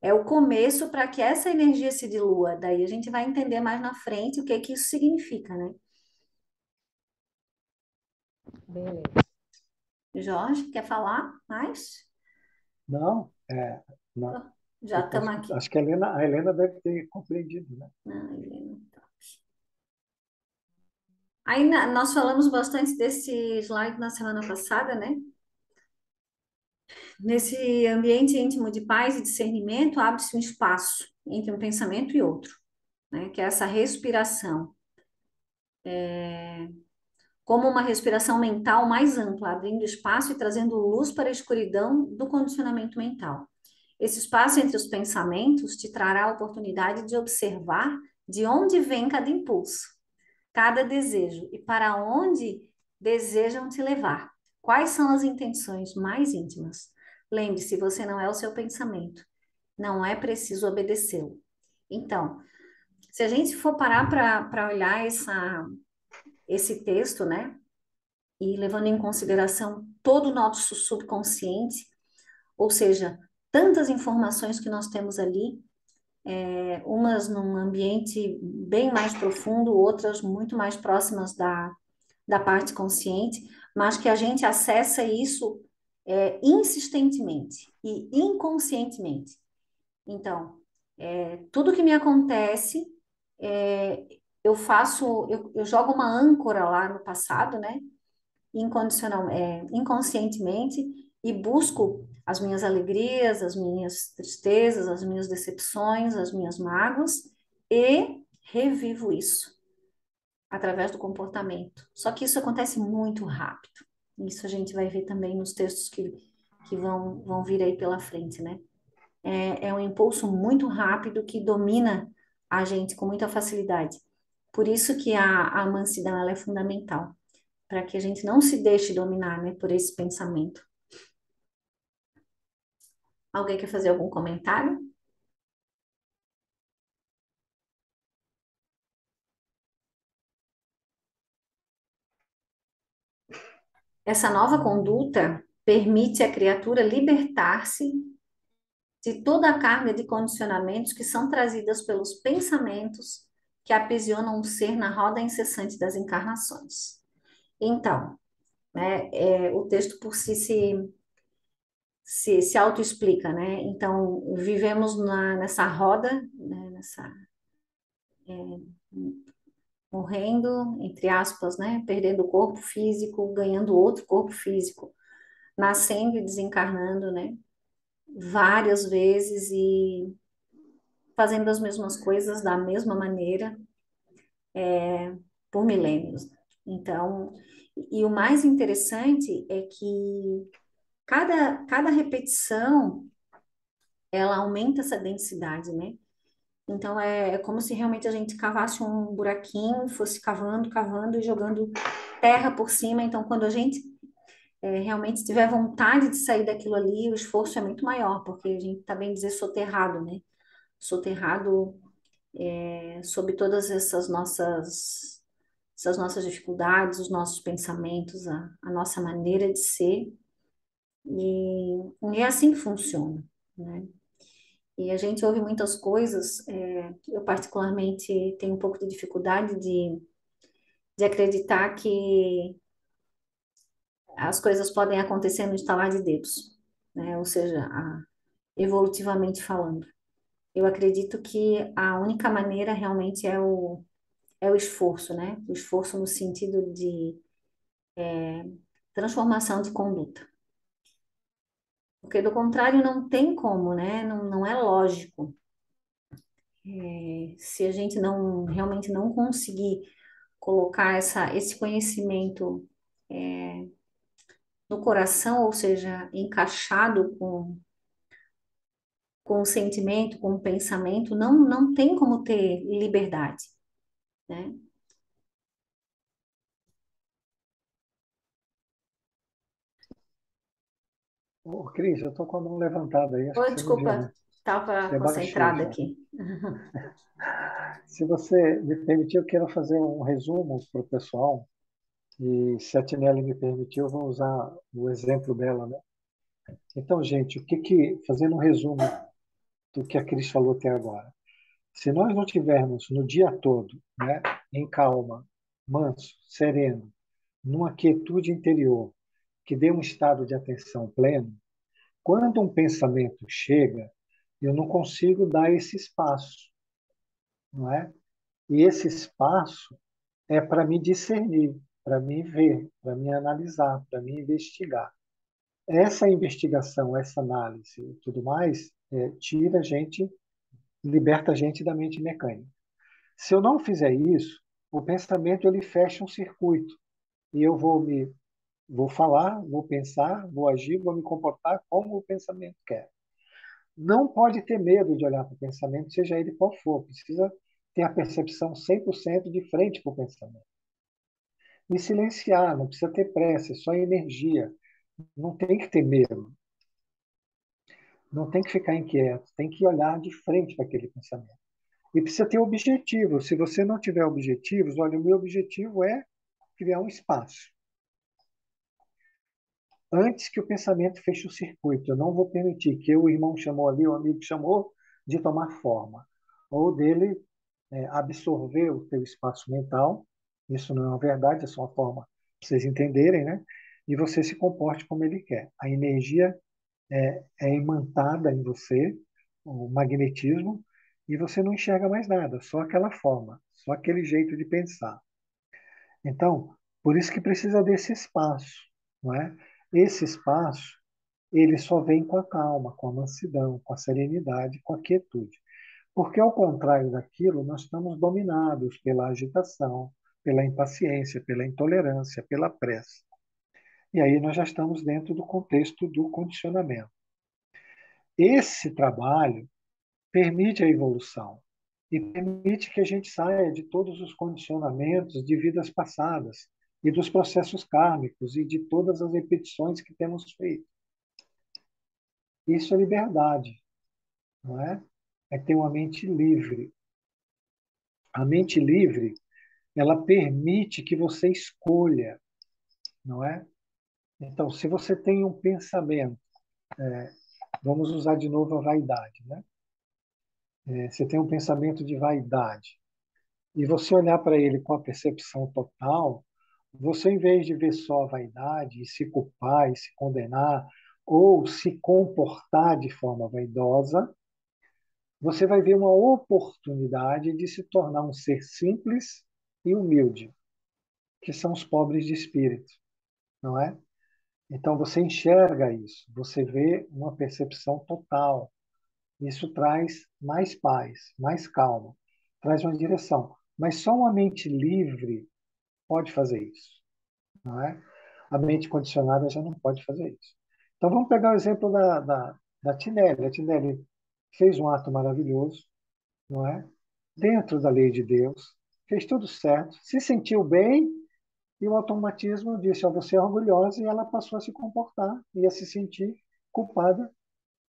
é o começo para que essa energia se dilua. Daí a gente vai entender mais na frente o que que isso significa, né? Beleza. Jorge, quer falar mais? Não, não, Já estamos aqui. acho que a Helena deve ter compreendido, né? Não, Helena, tá. Aí nós falamos bastante desse slide na semana passada, né? Nesse ambiente íntimo de paz e discernimento, abre-se um espaço entre um pensamento e outro, né? Que é essa respiração, como uma respiração mental mais ampla, abrindo espaço e trazendo luz para a escuridão do condicionamento mental. Esse espaço entre os pensamentos te trará a oportunidade de observar de onde vem cada impulso, cada desejo e para onde desejam te levar. Quais são as intenções mais íntimas? Lembre-se, você não é o seu pensamento. Não é preciso obedecê-lo. Então, se a gente for parar para olhar esse texto, né, e levando em consideração todo o nosso subconsciente, ou seja, tantas informações que nós temos ali, umas num ambiente bem mais profundo, outras muito mais próximas da parte consciente, mas que a gente acessa isso insistentemente e inconscientemente. Então, tudo que me acontece, eu jogo uma âncora lá no passado, né? Inconscientemente, e busco as minhas alegrias, as minhas tristezas, as minhas decepções, as minhas mágoas, e revivo isso através do comportamento. Só que isso acontece muito rápido. Isso a gente vai ver também nos textos que vão vir aí pela frente, né? É um impulso muito rápido que domina a gente com muita facilidade. Por isso que a mansidão ela é fundamental, para que a gente não se deixe dominar, né, por esse pensamento. Alguém quer fazer algum comentário? Essa nova conduta permite à criatura libertar-se de toda a carga de condicionamentos que são trazidas pelos pensamentos que aprisionam o ser na roda incessante das encarnações. Então, né, o texto por si se autoexplica, né? Então, vivemos nessa roda, né, morrendo, entre aspas, né? Perdendo o corpo físico, ganhando outro corpo físico, nascendo e desencarnando, né? Várias vezes e fazendo as mesmas coisas da mesma maneira por milênios. Então, e o mais interessante é que cada repetição ela aumenta essa densidade, né? Então é como se realmente a gente cavasse um buraquinho, fosse cavando, cavando e jogando terra por cima. Então, quando a gente realmente tiver vontade de sair daquilo ali, o esforço é muito maior, porque a gente tá bem dizer soterrado, né? Soterrado sob todas essas nossas dificuldades, os nossos pensamentos, a nossa maneira de ser, e é assim que funciona, né? E a gente ouve muitas coisas, eu particularmente tenho um pouco de dificuldade de acreditar que as coisas podem acontecer no estalar de dedos, né? Ou seja, evolutivamente falando. Eu acredito que a única maneira realmente é o esforço, né? O esforço no sentido de transformação de conduta. Porque do contrário não tem como, né? Não é lógico. Se a gente não realmente não conseguir colocar esse conhecimento no coração, ou seja, encaixado com o sentimento, com o pensamento, não tem como ter liberdade, né? Ô, Cris, eu estou com a mão levantada aí, acho Oh, que você não viu, desculpa, né? estava Você abaixou concentrada já. aqui. Se você me permitir, eu quero fazer um resumo para o pessoal, e se a Tinelli me permitir, eu vou usar o exemplo dela, né? Então, gente, fazendo um resumo do que a Cris falou até agora. Se nós não tivermos no dia todo, né, em calma, manso, sereno, numa quietude interior, que dê um estado de atenção pleno, quando um pensamento chega, eu não consigo dar esse espaço, não é? E esse espaço é para me discernir, para me ver, para me analisar, para me investigar. Essa investigação, essa análise e tudo mais, tira a gente, liberta a gente da mente mecânica. Se eu não fizer isso, o pensamento ele fecha um circuito e eu vou falar, vou pensar, vou agir, vou me comportar como o pensamento quer. Não pode ter medo de olhar para o pensamento, seja ele qual for. Precisa ter a percepção 100% de frente para o pensamento. E silenciar, não precisa ter pressa, é só energia. Não tem que ter medo, não tem que ficar inquieto, tem que olhar de frente para aquele pensamento. E precisa ter objetivo. Se você não tiver objetivos, olha, o meu objetivo é criar um espaço. Antes que o pensamento feche o circuito, eu não vou permitir que o irmão chamou ali, o amigo chamou, de tomar forma. Ou dele absorver o teu espaço mental. Isso não é uma verdade, é só uma forma para vocês entenderem, né? E você se comporte como ele quer. A energia é imantada em você, o magnetismo, e você não enxerga mais nada, só aquela forma, só aquele jeito de pensar. Então, por isso que precisa desse espaço, não é? Esse espaço, ele só vem com a calma, com a mansidão, com a serenidade, com a quietude. Porque, ao contrário daquilo, nós estamos dominados pela agitação, pela impaciência, pela intolerância, pela pressa. E aí nós já estamos dentro do contexto do condicionamento. Esse trabalho permite a evolução e permite que a gente saia de todos os condicionamentos de vidas passadas e dos processos kármicos e de todas as repetições que temos feito. Isso é liberdade, não é? É ter uma mente livre. A mente livre, ela permite que você escolha, não é? Então, se você tem um pensamento, vamos usar de novo a vaidade, né? Você tem um pensamento de vaidade e você olhar para ele com a percepção total, você, em vez de ver só a vaidade e se culpar e se condenar ou se comportar de forma vaidosa, você vai ver uma oportunidade de se tornar um ser simples e humilde, que são os pobres de espírito, não é? Então você enxerga isso, você vê uma percepção total. Isso traz mais paz, mais calma, traz uma direção. Mas só uma mente livre pode fazer isso, não é? A mente condicionada já não pode fazer isso. Então vamos pegar o exemplo da Tinelli. A Tinelli fez um ato maravilhoso, não é? Dentro da lei de Deus, fez tudo certo, se sentiu bem e o automatismo disse: ó, você é orgulhosa, e ela passou a se comportar e a se sentir culpada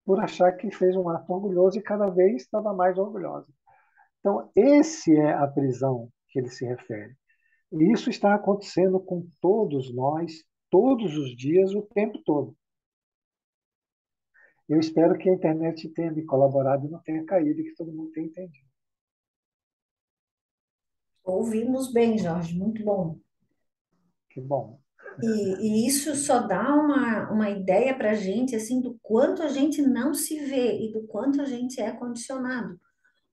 por achar que fez um ato orgulhoso e cada vez estava mais orgulhosa. Então, esse é a prisão que ele se refere. E isso está acontecendo com todos nós, todos os dias, o tempo todo. Eu espero que a internet tenha me colaborado e não tenha caído e que todo mundo tenha entendido. Ouvimos bem, Jorge, muito bom. Que bom. E isso só dá uma ideia para a gente, assim, do quanto a gente não se vê e do quanto a gente é condicionado.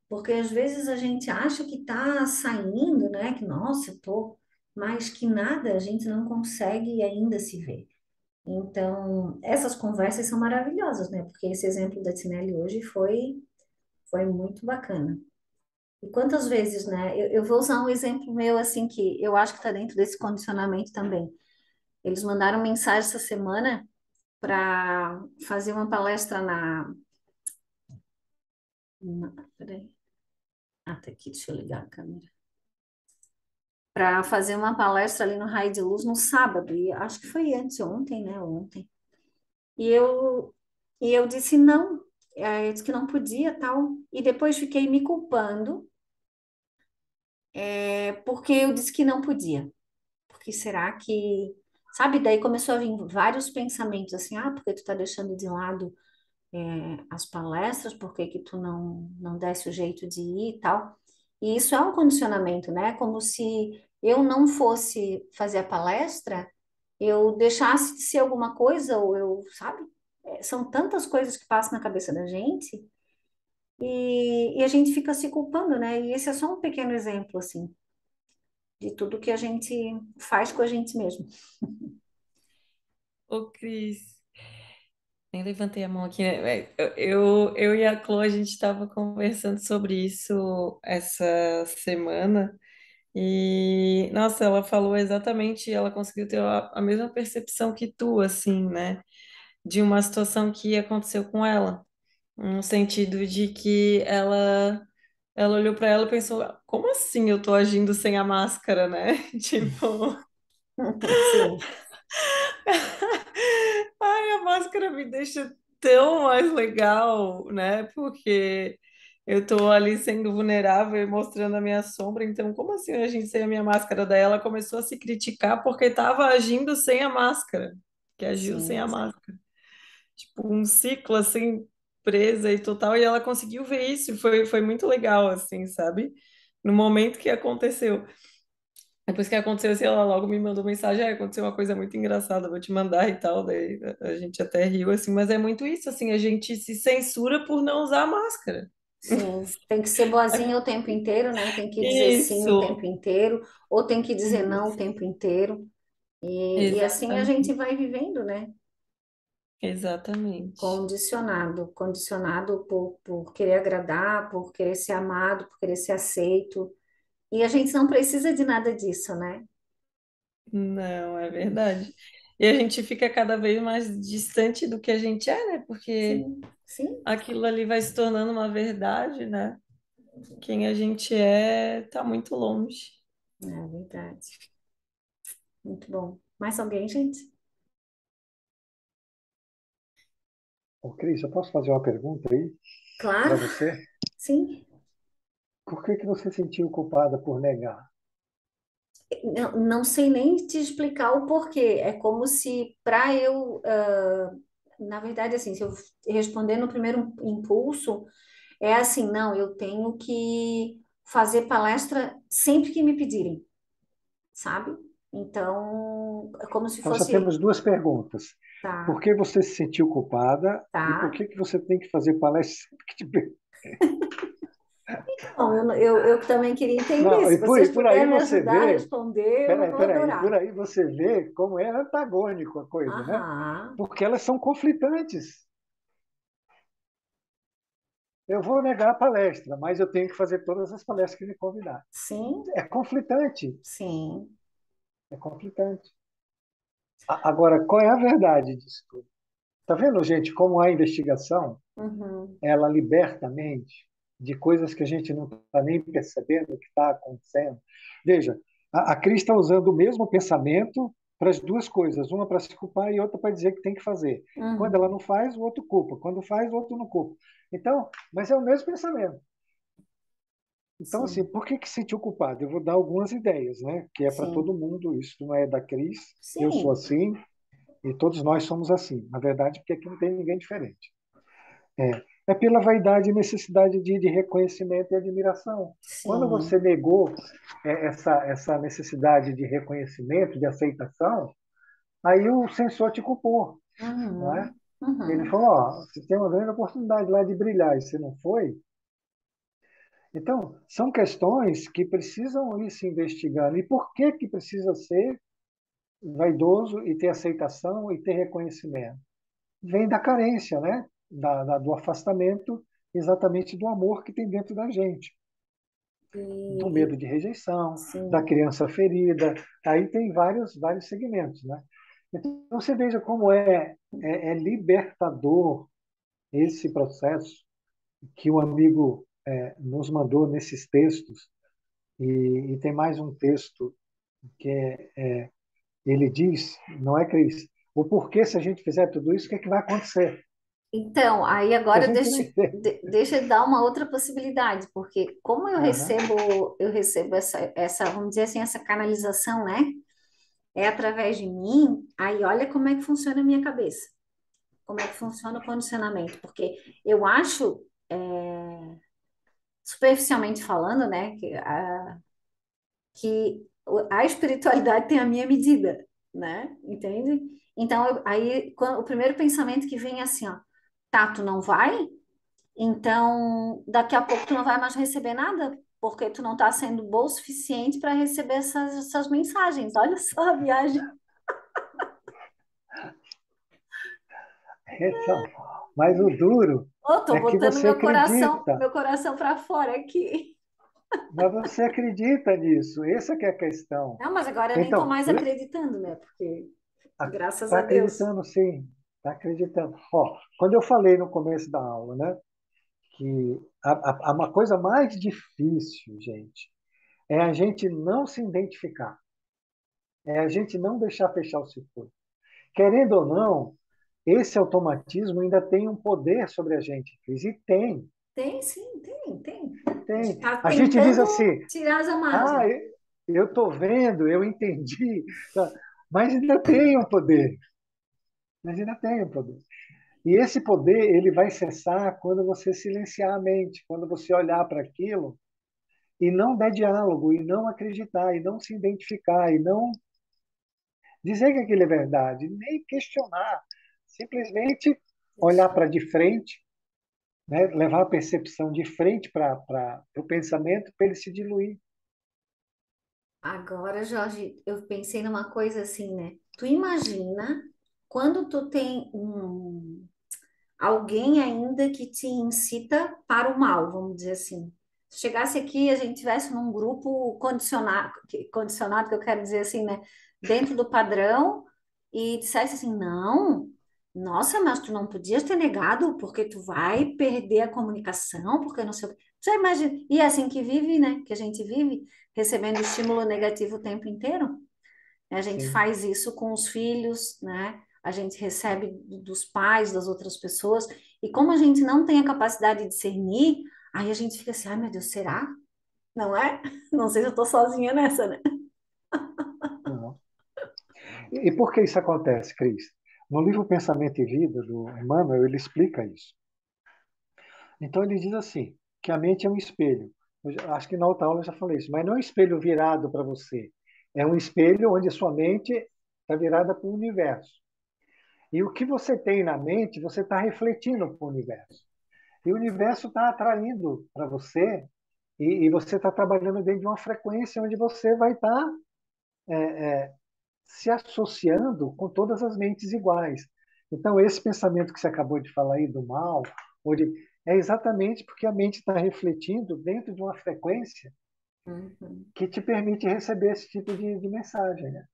Porque às vezes a gente acha que está saindo, né? Que, nossa, eu tô... Mas que nada, a gente não consegue ainda se ver. Então, essas conversas são maravilhosas, né? Porque esse exemplo da Tinelli hoje foi muito bacana. E quantas vezes, né? Eu vou usar um exemplo meu, assim, que eu acho que está dentro desse condicionamento também. Eles mandaram mensagem essa semana para fazer uma palestra peraí. Ah, tá aqui, deixa eu ligar a câmera. Para fazer uma palestra ali no Raio de Luz no sábado, e acho que foi antes, ontem, né? Ontem. E eu disse não, eu disse que não podia, tal. E depois fiquei me culpando, porque eu disse que não podia. Porque será que. Sabe, daí começou a vir vários pensamentos assim, ah, porque tu tá deixando de lado as palestras, por que que tu não desse o jeito de ir e tal. E isso é um condicionamento, né? Como se eu não fosse fazer a palestra, eu deixasse de ser alguma coisa, ou eu, sabe? São tantas coisas que passam na cabeça da gente, e a gente fica se culpando, né? E esse é só um pequeno exemplo, assim, de tudo que a gente faz com a gente mesmo. Ô, Cris, nem levantei a mão aqui, né? Eu e a Chloe, a gente estava conversando sobre isso essa semana e, nossa, ela falou exatamente, ela conseguiu ter a mesma percepção que tu, assim, né? De uma situação que aconteceu com ela, no sentido de que ela olhou para ela e pensou, como assim eu tô agindo sem a máscara, né? Tipo, Sim, ai, a máscara me deixa tão mais legal, né? Porque eu tô ali sendo vulnerável e mostrando a minha sombra, então como assim a gente sem a minha máscara? Daí ela começou a se criticar porque estava agindo sem a máscara, que agiu sem sim, a máscara. Tipo, um ciclo assim, presa e total, e ela conseguiu ver isso, foi muito legal, assim, sabe? No momento que aconteceu. Depois que aconteceu assim, ela logo me mandou mensagem, ah, aconteceu uma coisa muito engraçada, vou te mandar e tal, daí a gente até riu, assim, mas é muito isso, assim, a gente se censura por não usar máscara. sim. Tem que ser boazinha o tempo inteiro, né? Tem que dizer sim o tempo Isso, inteiro, ou tem que dizer não o isso, tempo inteiro. E assim a gente exatamente, vai vivendo, né? exatamente. Condicionado por querer agradar, por querer ser amado, por querer ser aceito. E a gente não precisa de nada disso, né? Não, é verdade. E a gente fica cada vez mais distante do que a gente é, né? Porque Sim, sim, aquilo ali vai se tornando uma verdade, né? Quem a gente é tá muito longe. é verdade. Muito bom. Mais alguém, gente? Ô, Cris, eu posso fazer uma pergunta aí para Claro, você? sim. Por que que você se sentiu culpada por negar? Não sei nem te explicar o porquê. É como se para eu, na verdade, assim, se eu responder no primeiro impulso, é assim, não, eu tenho que fazer palestra sempre que me pedirem, sabe? Então, é como se Então, já fosse, temos duas perguntas. Por tá, que você se sentiu culpada e por tá. que que você tem que fazer palestra sempre que te Então, eu também queria entender. Não, Se e vocês por aí puderem me você ajudar a vê, responder, eu vou peraí, por adorar. aí você vê como é antagônico a coisa, né? Aham, Porque elas são conflitantes. Eu vou negar a palestra, mas eu tenho que fazer todas as palestras que me convidar. sim, É conflitante, sim. é conflitante. Agora, qual é a verdade disso tudo? Está vendo, gente, como a investigação Uhum, ela liberta a mente de coisas que a gente não está nem percebendo que está acontecendo. Veja, a Cris está usando o mesmo pensamento para as duas coisas, uma para se culpar e outra para dizer que tem que fazer. Quando ela uhum, não faz, o outro culpa. Quando faz, o outro não culpa. Então, mas é o mesmo pensamento. Então, assim, sim, por que que se sentiu culpado? Eu vou dar algumas ideias, né? Que é para todo sim, mundo. Isso não é da Cris. Eu sou sim, assim e todos nós somos assim. Na verdade, porque aqui não tem ninguém diferente. É pela vaidade e necessidade de reconhecimento e admiração. Quando você sim. negou essa necessidade de reconhecimento, de aceitação, aí o censor te culpou, não é? Uhum, Ele uhum, falou, ó, você tem uma grande oportunidade lá de brilhar e você não foi. Então, são questões que precisam ir se investigando. E por que que precisa ser vaidoso e ter aceitação e ter reconhecimento? Vem da carência, né? Do afastamento, exatamente do amor que tem dentro da gente, do medo de rejeição, da sim. criança ferida. Aí tem vários segmentos, né? Então você veja como é libertador esse processo que o amigo nos mandou nesses textos. E tem mais um texto que ele diz, não é, Cris? O porquê, se a gente fizer tudo isso, o que, é que vai acontecer? Então, aí Que a agora gente nem tem. deixa eu dar uma outra possibilidade, porque como Aham, eu recebo vamos dizer assim, essa canalização, né? É através de mim, aí olha como é que funciona a minha cabeça. como é que funciona o condicionamento, porque eu acho, superficialmente falando, né, que a espiritualidade tem a minha medida, né? Entende? Então, aí o primeiro pensamento que vem é assim, ó, tá, tu não vai? Então, daqui a pouco tu não vai mais receber nada, porque tu não está sendo bom o suficiente para receber essas mensagens. Olha só a viagem. Então, mas o duro Oh, tô é que botando você acredita, meu coração para fora aqui. mas você acredita nisso. Essa que é a questão. Não, mas agora eu nem tô Então, mais acreditando, né? Porque, graças está a Deus. acreditando, sim. Está acreditando. Ó, quando eu falei no começo da aula, né, que uma coisa mais difícil, gente, é a gente não se identificar. É a gente não deixar fechar o circuito. Querendo ou não, esse automatismo ainda tem um poder sobre a gente, Cris, e tem, Tem, sim, tem. A gente tem. está A gente diz tentando assim, tirar as ah, amargens. eu estou vendo, eu entendi, tá? Mas ainda tem um poder, mas ainda tem um poder. E esse poder ele vai cessar quando você silenciar a mente, quando você olhar para aquilo e não der diálogo, e não acreditar, e não se identificar, e não dizer que aquilo é verdade, nem questionar, simplesmente olhar Isso. para de frente, né? Levar a percepção de frente para o pensamento para ele se diluir. Agora, Jorge, eu pensei numa coisa assim, né? Tu imagina quando tu tem alguém ainda que te incita para o mal, vamos dizer assim. Se chegasse aqui e a gente tivesse num grupo condicionado, que eu quero dizer assim, né? Dentro do padrão, e dissesse assim, não, nossa, mas tu não podias ter negado, porque tu vai perder a comunicação, porque não sei o quê. Já imagina, e é assim que vive, né? Que a gente vive, recebendo estímulo negativo o tempo inteiro. A gente Sim, faz isso com os filhos, né? A gente recebe dos pais, das outras pessoas, e como a gente não tem a capacidade de discernir, aí a gente fica assim, ai meu Deus, será? Não é? Não sei se eu tô sozinha nessa, né? não. E por que isso acontece, Cris? No livro Pensamento e Vida, do Emmanuel, ele explica isso. Então, ele diz assim, que a mente é um espelho. Acho que na outra aula eu já falei isso, mas não é um espelho virado para você. É um espelho onde a sua mente está virada para o universo. E o que você tem na mente, você está refletindo para o universo. E o universo está atraindo para você, e você está trabalhando dentro de uma frequência onde você vai estar se associando com todas as mentes iguais. Então, esse pensamento que você acabou de falar aí do mal, é exatamente porque a mente está refletindo dentro de uma frequência Uhum, que te permite receber esse tipo de mensagem. Né?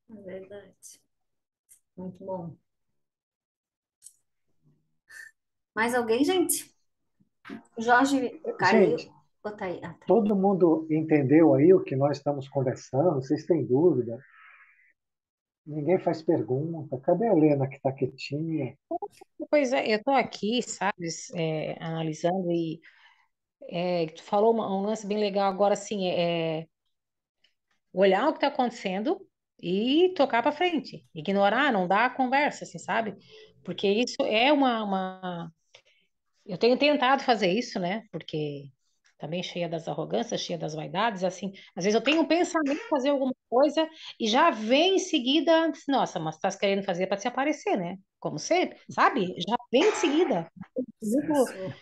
é verdade. Muito bom. Mais alguém, gente? O Jorge caiu. Gente, Ou tá aí? Ah, tá. todo mundo entendeu aí o que nós estamos conversando? Vocês têm dúvida? Ninguém faz pergunta. Cadê a Helena que está quietinha? Pois é, eu tô aqui, sabe, analisando e tu falou um lance bem legal agora, assim, olhar o que está acontecendo e tocar para frente, ignorar, não dar a conversa, assim, sabe? Porque isso é eu tenho tentado fazer isso, né? Porque também cheia das arrogâncias, cheia das vaidades, assim, às vezes eu tenho um pensamento de fazer alguma coisa e já vem em seguida, nossa, mas estás querendo fazer para se aparecer, né? Como sempre, sabe? Já vem em seguida. Muito, Sensor.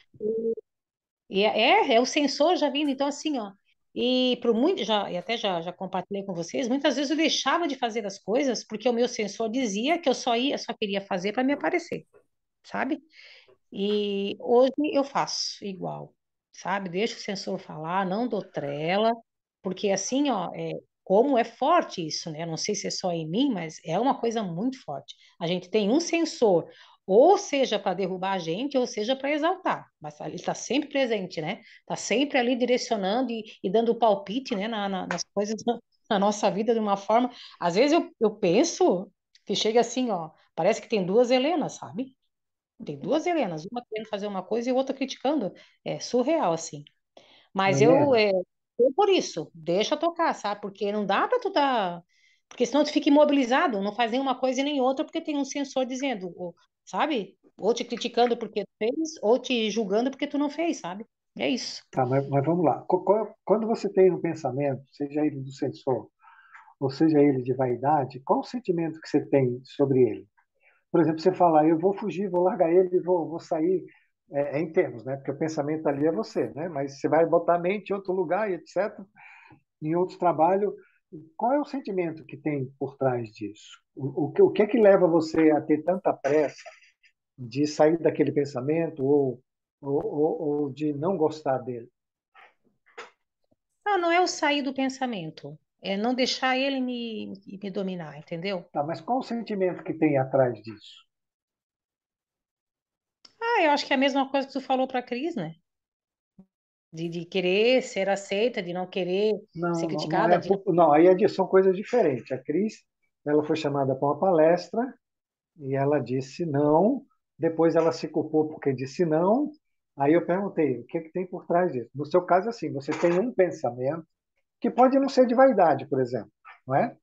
e é o sensor já vindo, então assim, ó. E por muito já e até já compartilhei com vocês, muitas vezes eu deixava de fazer as coisas porque o meu sensor dizia que só queria fazer para me aparecer, sabe? E hoje eu faço igual, sabe? Deixo o sensor falar, não dou trela, porque assim, ó, como é forte isso, né? Não sei se é só em mim, mas é uma coisa muito forte. A gente tem um sensor, ou seja para derrubar a gente, ou seja para exaltar, mas ele está sempre presente, né? Está sempre ali direcionando e dando palpite, né, nas coisas na nossa vida de uma forma. Às vezes eu penso que chega assim, ó, parece que tem duas Helenas, sabe? Tem duas Helenas, uma querendo fazer uma coisa e outra criticando. É surreal, assim. Mas Helena, eu por isso, deixa tocar, sabe? Porque não dá pra tu dar. Porque senão tu fica imobilizado, não faz nenhuma coisa e nem outra, porque tem um sensor dizendo, sabe? Ou te criticando porque tu fez, ou te julgando porque tu não fez, sabe? É isso. Tá, mas vamos lá. Quando você tem um pensamento, seja ele do sensor, ou seja ele de vaidade, qual o sentimento que você tem sobre ele? Por exemplo, você fala, eu vou fugir, vou largar ele, vou sair, em termos, né? Porque o pensamento ali é você, né? Mas você vai botar a mente em outro lugar, e etc., em outro trabalho. Qual é o sentimento que tem por trás disso? O que é que leva você a ter tanta pressa de sair daquele pensamento ou de não gostar dele? Não, não é o sair do pensamento, é não deixar ele me dominar, entendeu? Tá, mas qual o sentimento que tem atrás disso? Eu acho que é a mesma coisa que tu falou para a Cris, né? De querer ser aceita, de não querer ser Não, não criticada, é. de não... Não, aí são coisas diferentes. A Cris, ela foi chamada para uma palestra e ela disse não. Depois ela se culpou porque disse não. Aí eu perguntei, o que é que tem por trás disso? No seu caso, assim, você tem um pensamento que pode não ser de vaidade, por exemplo, não é?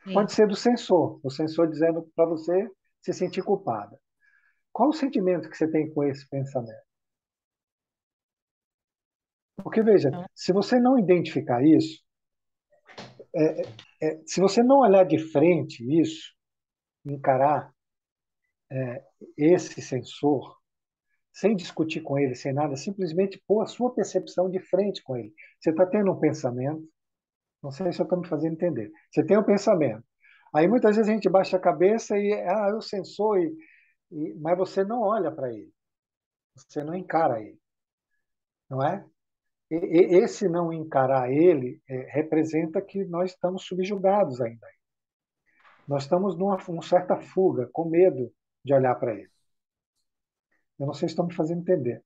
Sim. Pode ser do sensor, o sensor dizendo para você se sentir culpada. Qual o sentimento que você tem com esse pensamento? Porque, veja, Então, se você não identificar isso, se você não olhar de frente isso, encarar esse sensor, sem discutir com ele, sem nada, simplesmente pôr a sua percepção de frente com ele. Você está tendo um pensamento, não sei se eu estou me fazendo entender. Você tem um pensamento. Aí muitas vezes a gente baixa a cabeça e, é o sensor, mas você não olha para ele, você não encara ele, não é? Esse não encarar ele representa que nós estamos subjugados ainda. Nós estamos numa certa fuga, com medo de olhar para ele. Eu não sei se estão me fazendo entender,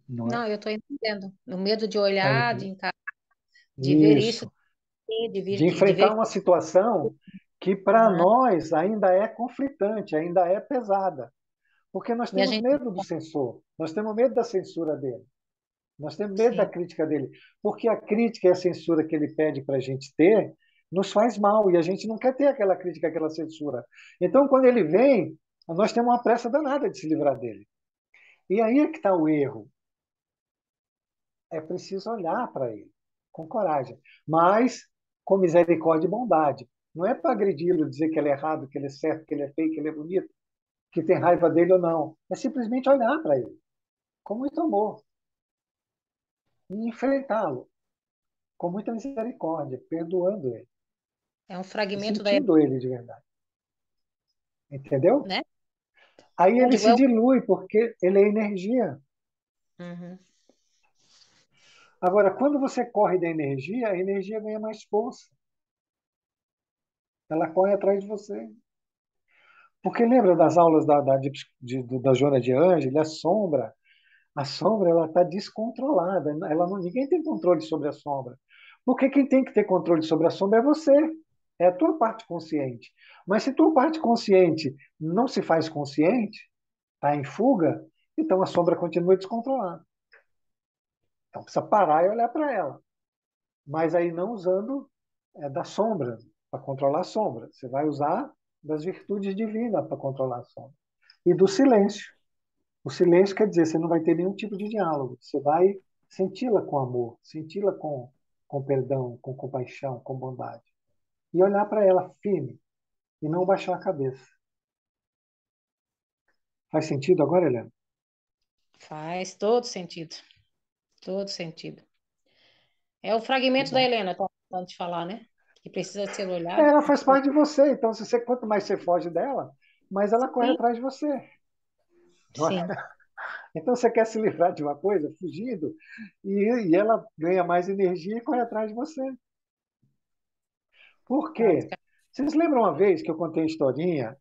não é? não, eu estou entendendo. O medo de Tá olhar, de entendendo? encarar, de ver isso, Isso. De de ver enfrentar uma situação que para Aham. nós ainda é conflitante, ainda é pesada. Porque nós E a temos gente, medo do censor, nós temos medo da censura dele, nós temos medo da sim, crítica dele. Porque a crítica e a censura que ele pede para a gente ter nos faz mal e a gente não quer ter aquela crítica, aquela censura. Então, quando ele vem, nós temos uma pressa danada de se livrar dele. E aí é que está o erro. É preciso olhar para ele com coragem, mas com misericórdia e bondade. Não é para agredi-lo, dizer que ele é errado, que ele é certo, que ele é feio, que ele é bonito, que tem raiva dele ou não. É simplesmente olhar para ele com muito amor e enfrentá-lo com muita misericórdia, perdoando ele é um e fragmento da, sentindo ele de verdade. Entendeu? né? Aí Não ele digo, se dilui porque ele é energia. Uhum. Agora, quando você corre da energia, a energia ganha mais força. Ela corre atrás de você. Porque lembra das aulas da Joana de Ângelo, a sombra ela está descontrolada, ninguém tem controle sobre a sombra. Porque quem tem que ter controle sobre a sombra é você, é a tua parte consciente. Mas se tua parte consciente não se faz consciente, está em fuga, então a sombra continua descontrolada. Então precisa parar e olhar para ela. Mas aí não usando da sombra para controlar a sombra. Você vai usar das virtudes divinas para controlar a sombra. E do silêncio. O silêncio quer dizer, você não vai ter nenhum tipo de diálogo. Você vai senti-la com amor, senti-la com perdão, com compaixão, com bondade. E olhar para ela firme e não baixar a cabeça. Faz sentido agora, Helena? Faz todo sentido, todo sentido. É o Que fragmento da bom. Helena, tá tentando te falar, né? Que precisa ser olhado. Ela faz parte de você, então quanto mais você foge dela, mais ela corre Sim, atrás de você. Não é? sim. Então você quer se livrar de uma coisa, fugindo, e ela ganha mais energia e corre atrás de você. Por quê? Basicamente. Vocês lembram uma vez que eu contei a historinha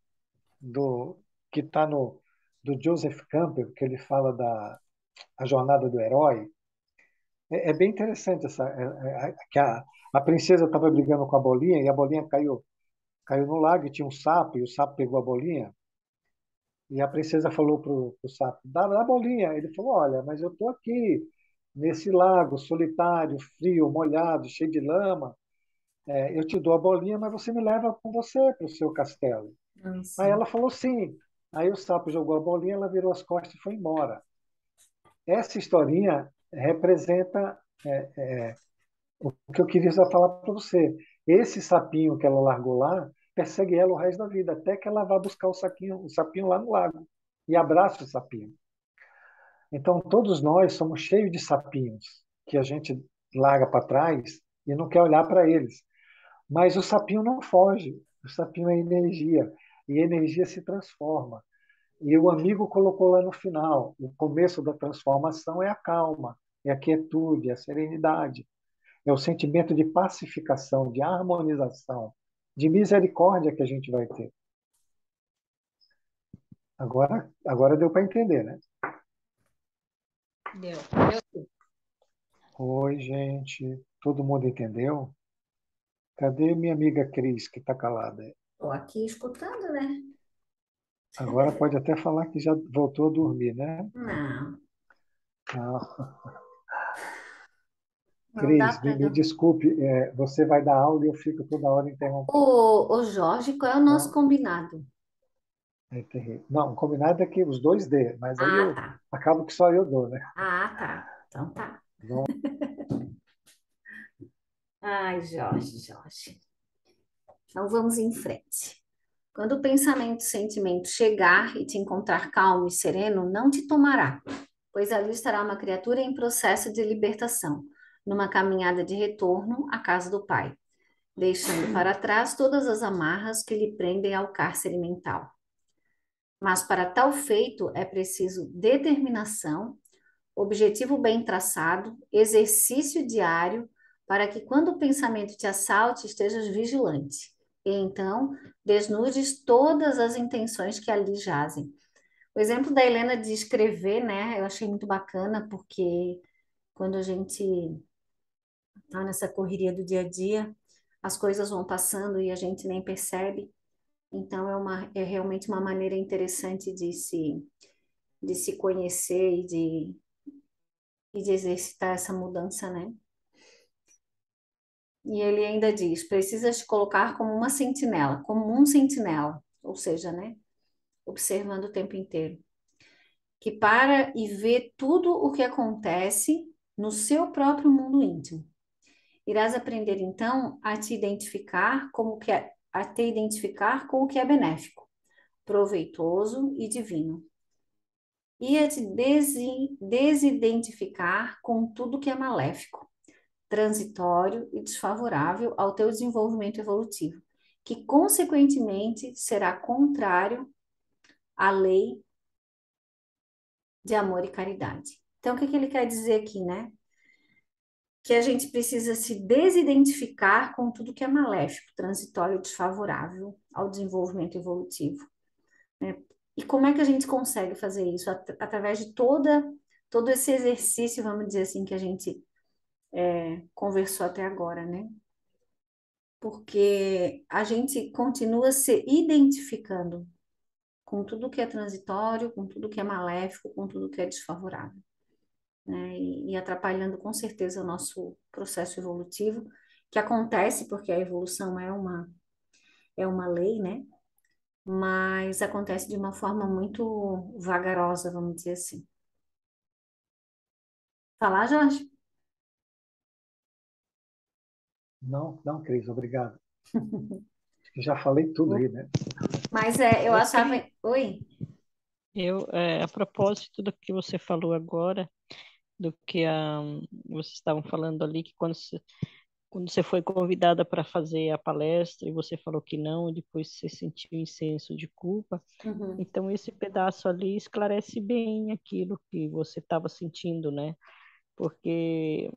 do que está no do Joseph Campbell, que ele fala da a jornada do herói? É bem interessante que a princesa estava brigando com a bolinha e a bolinha caiu no lago e tinha um sapo e o sapo pegou a bolinha e a princesa falou pro sapo, dá a bolinha. Ele falou, olha, mas eu estou aqui nesse lago solitário, frio, molhado, cheio de lama. eu te dou a bolinha, mas você me leva com você para o seu castelo. Aí Sim. ela falou sim. Aí o sapo jogou a bolinha, ela virou as costas e foi embora. Essa historinha representa o que eu queria falar para você. Esse sapinho que ela largou lá persegue ela o resto da vida, até que ela vá buscar o sapinho lá no lago e abraça o sapinho. Então, todos nós somos cheios de sapinhos que a gente larga para trás e não quer olhar para eles. Mas o sapinho não foge, o sapinho é energia, e a energia se transforma. E o amigo colocou lá no final: o começo da transformação é a calma, é a quietude, é a serenidade, é o sentimento de pacificação, de harmonização, de misericórdia que a gente vai ter. Agora deu para entender, né? Deu. Deu sim. Oi, gente. Todo mundo entendeu? Cadê minha amiga Cris, que está calada? Estou aqui escutando, né? Agora pode até falar que já voltou a dormir, né? Não, Ah, não dá Cris, para me dormir. desculpe, você vai dar aula e eu fico toda hora interrompendo. Ô, Jorge, qual é o nosso Não, combinado? é terrível. Não, o combinado é que os dois dê, mas aí Ah, eu tá. acabo que só eu dou, né? Ah, tá. Então tá. Não, Ai, Jorge, Jorge. Então vamos em frente. Quando o pensamento, sentimento chegar e te encontrar calmo e sereno, não te tomará, pois ali estará uma criatura em processo de libertação, numa caminhada de retorno à casa do Pai, deixando para trás todas as amarras que lhe prendem ao cárcere mental. Mas para tal feito é preciso determinação, objetivo bem traçado, exercício diário, para que quando o pensamento te assalte, estejas vigilante. E então, desnudes todas as intenções que ali jazem. O exemplo da Helena de escrever, né, eu achei muito bacana, porque quando a gente está nessa correria do dia a dia, as coisas vão passando e a gente nem percebe. Então, é realmente uma maneira interessante de se conhecer e de exercitar essa mudança, né? E ele ainda diz: precisas te colocar como uma sentinela, como um sentinela, ou seja, né? Observando o tempo inteiro, que para e vê tudo o que acontece no seu próprio mundo íntimo. Irás aprender então a te identificar a te identificar com o que é benéfico, proveitoso e divino, e a te desidentificar com tudo que é maléfico, transitório e desfavorável ao teu desenvolvimento evolutivo, que consequentemente será contrário à lei de amor e caridade. Então, o que que ele quer dizer aqui, né? Que a gente precisa se desidentificar com tudo que é maléfico, transitório e desfavorável ao desenvolvimento evolutivo, né? E como é que a gente consegue fazer isso? Através de todo esse exercício, vamos dizer assim, que a gente conversou até agora, né? Porque a gente continua se identificando com tudo que é transitório, com tudo que é maléfico, com tudo que é desfavorável, né? E atrapalhando com certeza o nosso processo evolutivo, que acontece porque a evolução é uma lei, né? Mas acontece de uma forma muito vagarosa, vamos dizer assim. Falar, Jorge? não, não, Cris, obrigado. Acho que já falei tudo aí, né? Mas eu Eu achava. queria, Oi? a propósito do que você falou agora, do que vocês estavam falando ali, que quando você foi convidada para fazer a palestra e você falou que não, e depois você sentiu um senso de culpa, Uhum. então esse pedaço ali esclarece bem aquilo que você estava sentindo, né? Porque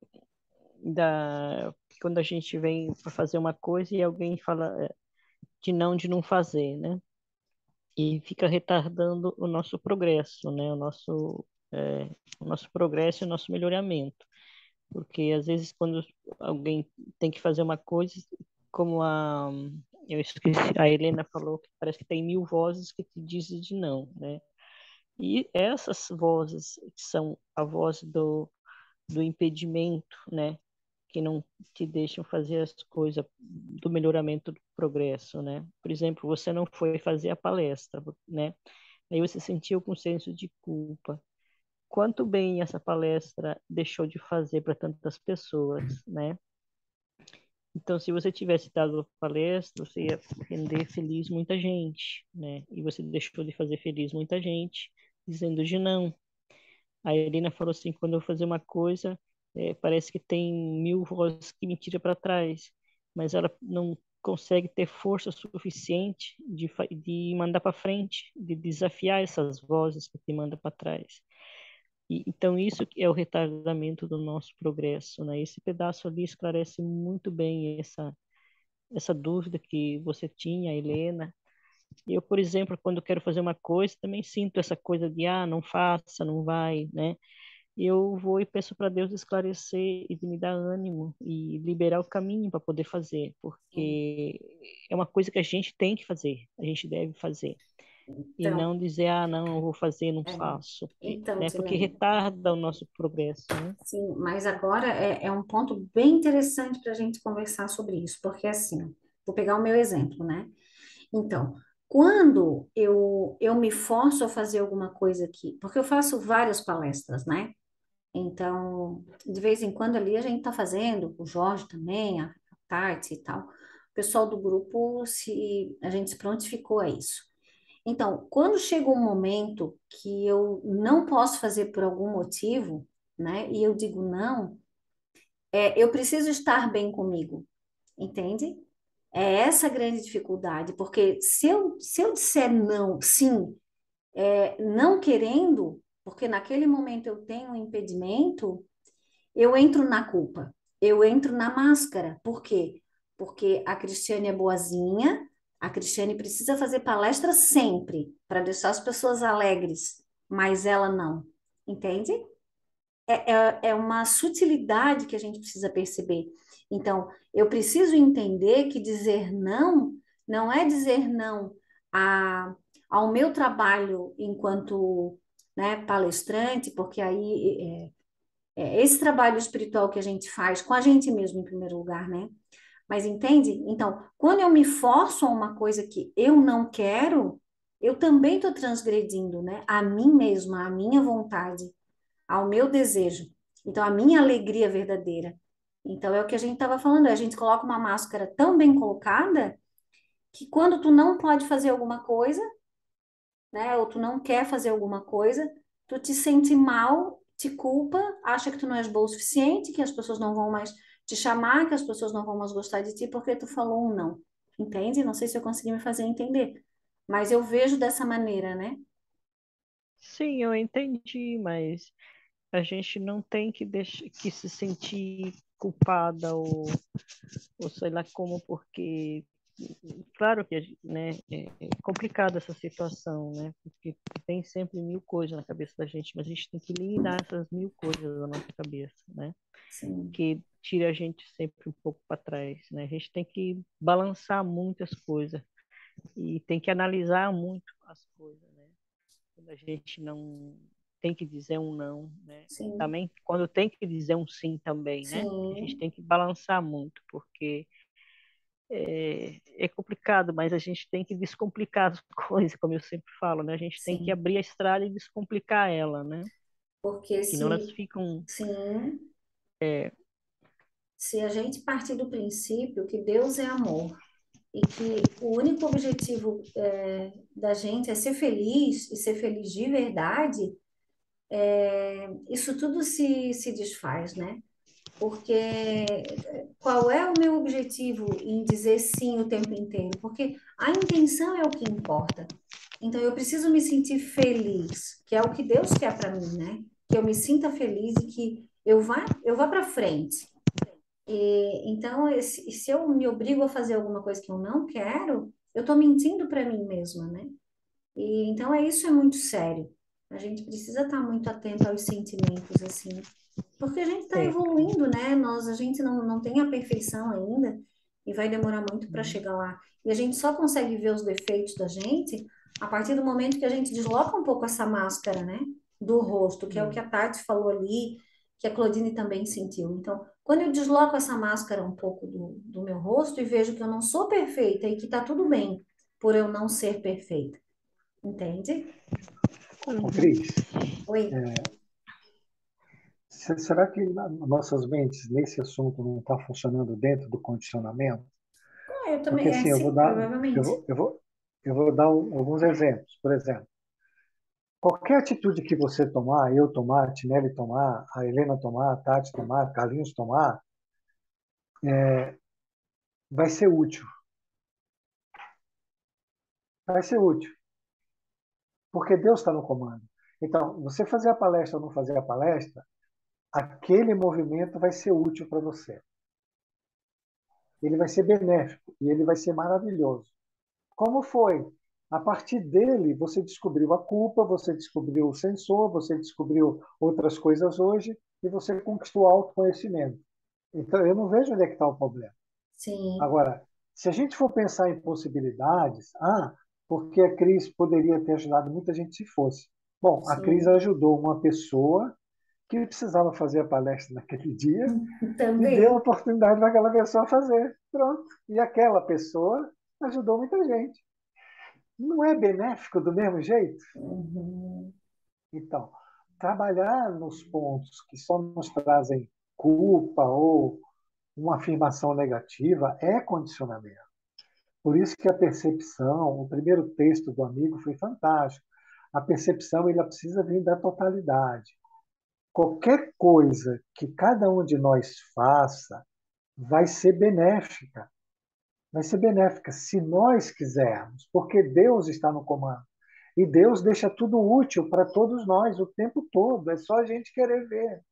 quando a gente vem para fazer uma coisa e alguém fala de não fazer, né? E fica retardando o nosso progresso, né? O nosso progresso e o nosso melhoramento. Porque às vezes quando alguém tem que fazer uma coisa, como eu esqueci, a Helena falou que parece que tem 1000 vozes que te dizem de não, né? E essas vozes que são a voz do impedimento, né? que não te deixam fazer as coisas do melhoramento do progresso, né? Por exemplo, você não foi fazer a palestra, né? Aí você sentiu com senso de culpa. Quanto bem essa palestra deixou de fazer para tantas pessoas, né? Então, se você tivesse dado a palestra, você ia render feliz muita gente, né? E você deixou de fazer feliz muita gente, dizendo de não. A Helena falou assim, quando eu fazer uma coisa, parece que tem 1000 vozes que me tiram para trás, mas ela não consegue ter força suficiente de mandar para frente, de desafiar essas vozes que te mandam para trás. Então, isso é o retardamento do nosso progresso, né? Esse pedaço ali esclarece muito bem essa dúvida que você tinha, Helena. Eu, por exemplo, quando quero fazer uma coisa, também sinto essa coisa de, não faça, não vai, né? Eu vou e peço para Deus esclarecer e de me dar ânimo e liberar o caminho para poder fazer, porque é uma coisa que a gente tem que fazer, a gente deve fazer. E Então, não dizer, não, eu vou fazer, não é, faço, então, né? Porque Tilene, retarda o nosso progresso, né? sim, mas agora é um ponto bem interessante para a gente conversar sobre isso, porque assim, vou pegar o meu exemplo, né? Então, quando eu me forço a fazer alguma coisa aqui, porque eu faço várias palestras, né? Então, de vez em quando ali a gente está fazendo, o Jorge também, a Tati e tal, o pessoal do grupo, a gente se prontificou a isso. Então, quando chega um momento que eu não posso fazer por algum motivo, né, e eu digo não, eu preciso estar bem comigo, entende? É essa a grande dificuldade, porque se eu disser não, sim, não querendo, porque naquele momento eu tenho um impedimento, eu entro na culpa, eu entro na máscara. Por quê? Porque a Cristiane é boazinha, a Cristiane precisa fazer palestra sempre para deixar as pessoas alegres, mas ela não, entende? É uma sutilidade que a gente precisa perceber. Então, eu preciso entender que dizer não não é dizer não a, ao meu trabalho enquanto, né, palestrante, porque aí esse trabalho espiritual que a gente faz com a gente mesmo, em primeiro lugar, né? Mas entende? Então, quando eu me forço a uma coisa que eu não quero, eu também estou transgredindo, né? A mim mesma, a minha vontade, ao meu desejo. Então, a minha alegria verdadeira. Então, é o que a gente estava falando, a gente coloca uma máscara tão bem colocada que quando tu não pode fazer alguma coisa, né? Ou tu não quer fazer alguma coisa, tu te sente mal, te culpa, acha que tu não és boa o suficiente, que as pessoas não vão mais te chamar, que as pessoas não vão mais gostar de ti porque tu falou um não. Entende? Não sei se eu consegui me fazer entender, mas eu vejo dessa maneira, né? Sim, eu entendi, mas a gente não tem que se sentir culpada ou sei lá como, porque claro que né, é complicada essa situação, né? Porque tem sempre 1000 coisas na cabeça da gente, mas a gente tem que eliminar essas 1000 coisas da nossa cabeça, né? Sim, Que tira a gente sempre um pouco para trás, né? A gente tem que balançar muitas coisas e tem que analisar muito as coisas, né? Quando a gente não tem que dizer um não, né? sim, Também quando tem que dizer um sim também, né? A gente sim, tem que balançar muito, porque é complicado, mas a gente tem que descomplicar as coisas, como eu sempre falo, né? A gente tem que sim. abrir a estrada e descomplicar ela, né? Porque Senão elas se, ficam. sim, se a gente partir do princípio que Deus é amor e que o único objetivo da gente é ser feliz e ser feliz de verdade, isso tudo se desfaz, né? Porque qual é o meu objetivo em dizer sim o tempo inteiro? Porque a intenção é o que importa. Então eu preciso me sentir feliz, que é o que Deus quer para mim, né? Que eu me sinta feliz e que eu vá para frente. Então, se eu me obrigo a fazer alguma coisa que eu não quero, eu estou mentindo para mim mesma, né? E então isso é muito sério. A gente precisa estar muito atento aos sentimentos, assim, porque a gente está É, evoluindo, né? A gente não tem a perfeição ainda e vai demorar muito para chegar lá. E a gente só consegue ver os defeitos da gente a partir do momento que a gente desloca um pouco essa máscara, né? Do rosto, que é o que é, a Tati falou ali, que a Claudine também sentiu. Então, quando eu desloco essa máscara um pouco do meu rosto e vejo que eu não sou perfeita e que está tudo bem por eu não ser perfeita, entende? Ô, Cris, Oi. será que nossas mentes nesse assunto não estão funcionando dentro do condicionamento? Eu Porque também, assim, sim, eu provavelmente. vou, eu vou, eu vou dar alguns exemplos. Por exemplo, qualquer atitude que você tomar, eu tomar, a Tinelli tomar, a Helena tomar, a Tati tomar, a Carlinhos tomar, vai ser útil. Vai ser útil, porque Deus está no comando. Então, você fazer a palestra ou não fazer a palestra, aquele movimento vai ser útil para você. Ele vai ser benéfico e ele vai ser maravilhoso. Como foi? A partir dele, você descobriu a culpa, você descobriu o sensor, você descobriu outras coisas hoje e você conquistou autoconhecimento. Então, eu não vejo onde é que está o problema. Sim, Agora, se a gente for pensar em possibilidades, porque a Cris poderia ter ajudado muita gente se fosse. Bom, a Cris sim. ajudou uma pessoa que precisava fazer a palestra naquele dia e deu a Também. oportunidade para aquela pessoa fazer. Pronto. E aquela pessoa ajudou muita gente. Não é benéfico do mesmo jeito? Uhum. Então, trabalhar nos pontos que só nos trazem culpa ou uma afirmação negativa é condicionamento. Por isso que a percepção, o primeiro texto do amigo foi fantástico. A percepção ela precisa vir da totalidade. Qualquer coisa que cada um de nós faça vai ser benéfica. Vai ser benéfica se nós quisermos, porque Deus está no comando. E Deus deixa tudo útil para todos nós o tempo todo. É só a gente querer ver.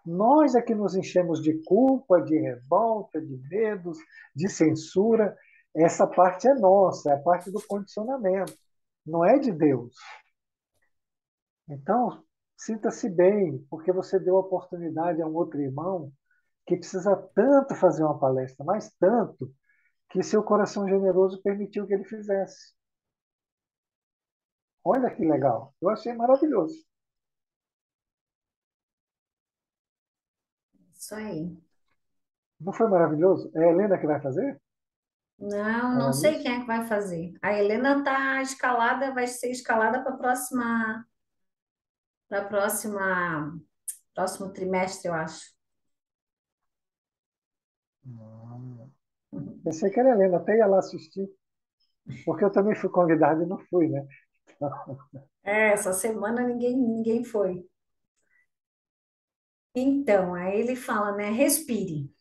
Nós é que nos enchemos de culpa, de revolta, de medos, de censura. Essa parte é nossa, é a parte do condicionamento, não é de Deus. Então, sinta-se bem, porque você deu a oportunidade a um outro irmão que precisa tanto fazer uma palestra, mas tanto, que seu coração generoso permitiu que ele fizesse. Olha que legal. Eu achei maravilhoso. Isso aí. Não foi maravilhoso? É a Helena que vai fazer? Não, não Falar sei nisso? quem é que vai fazer. A Helena está escalada, vai ser escalada para próximo trimestre, eu acho. Hum. Pensei que era a Helena, até ia lá assistir, porque eu também fui convidado e não fui, né? Essa semana ninguém foi. Então, aí ele fala, né? Respire.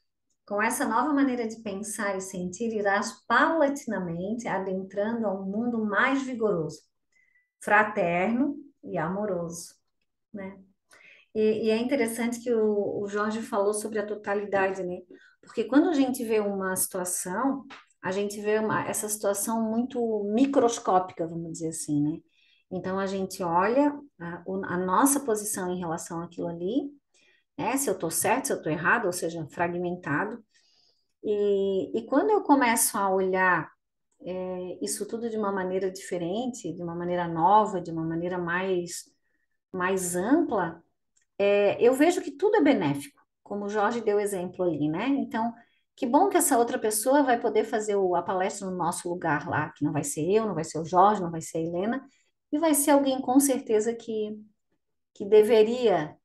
Com essa nova maneira de pensar e sentir, irás paulatinamente adentrando a um mundo mais vigoroso, fraterno e amoroso, né? E é interessante que o Jorge falou sobre a totalidade, né? Porque quando a gente vê uma situação, a gente vê essa situação muito microscópica, vamos dizer assim, né? Então a gente olha a nossa posição em relação àquilo ali, né? Se eu estou certo, se eu estou errado, ou seja, fragmentado. E quando eu começo a olhar isso tudo de uma maneira diferente, de uma maneira nova, de uma maneira mais ampla, eu vejo que tudo é benéfico, como o Jorge deu exemplo ali, né? Então, que bom que essa outra pessoa vai poder fazer a palestra no nosso lugar lá, que não vai ser eu, não vai ser o Jorge, não vai ser a Helena, e vai ser alguém com certeza que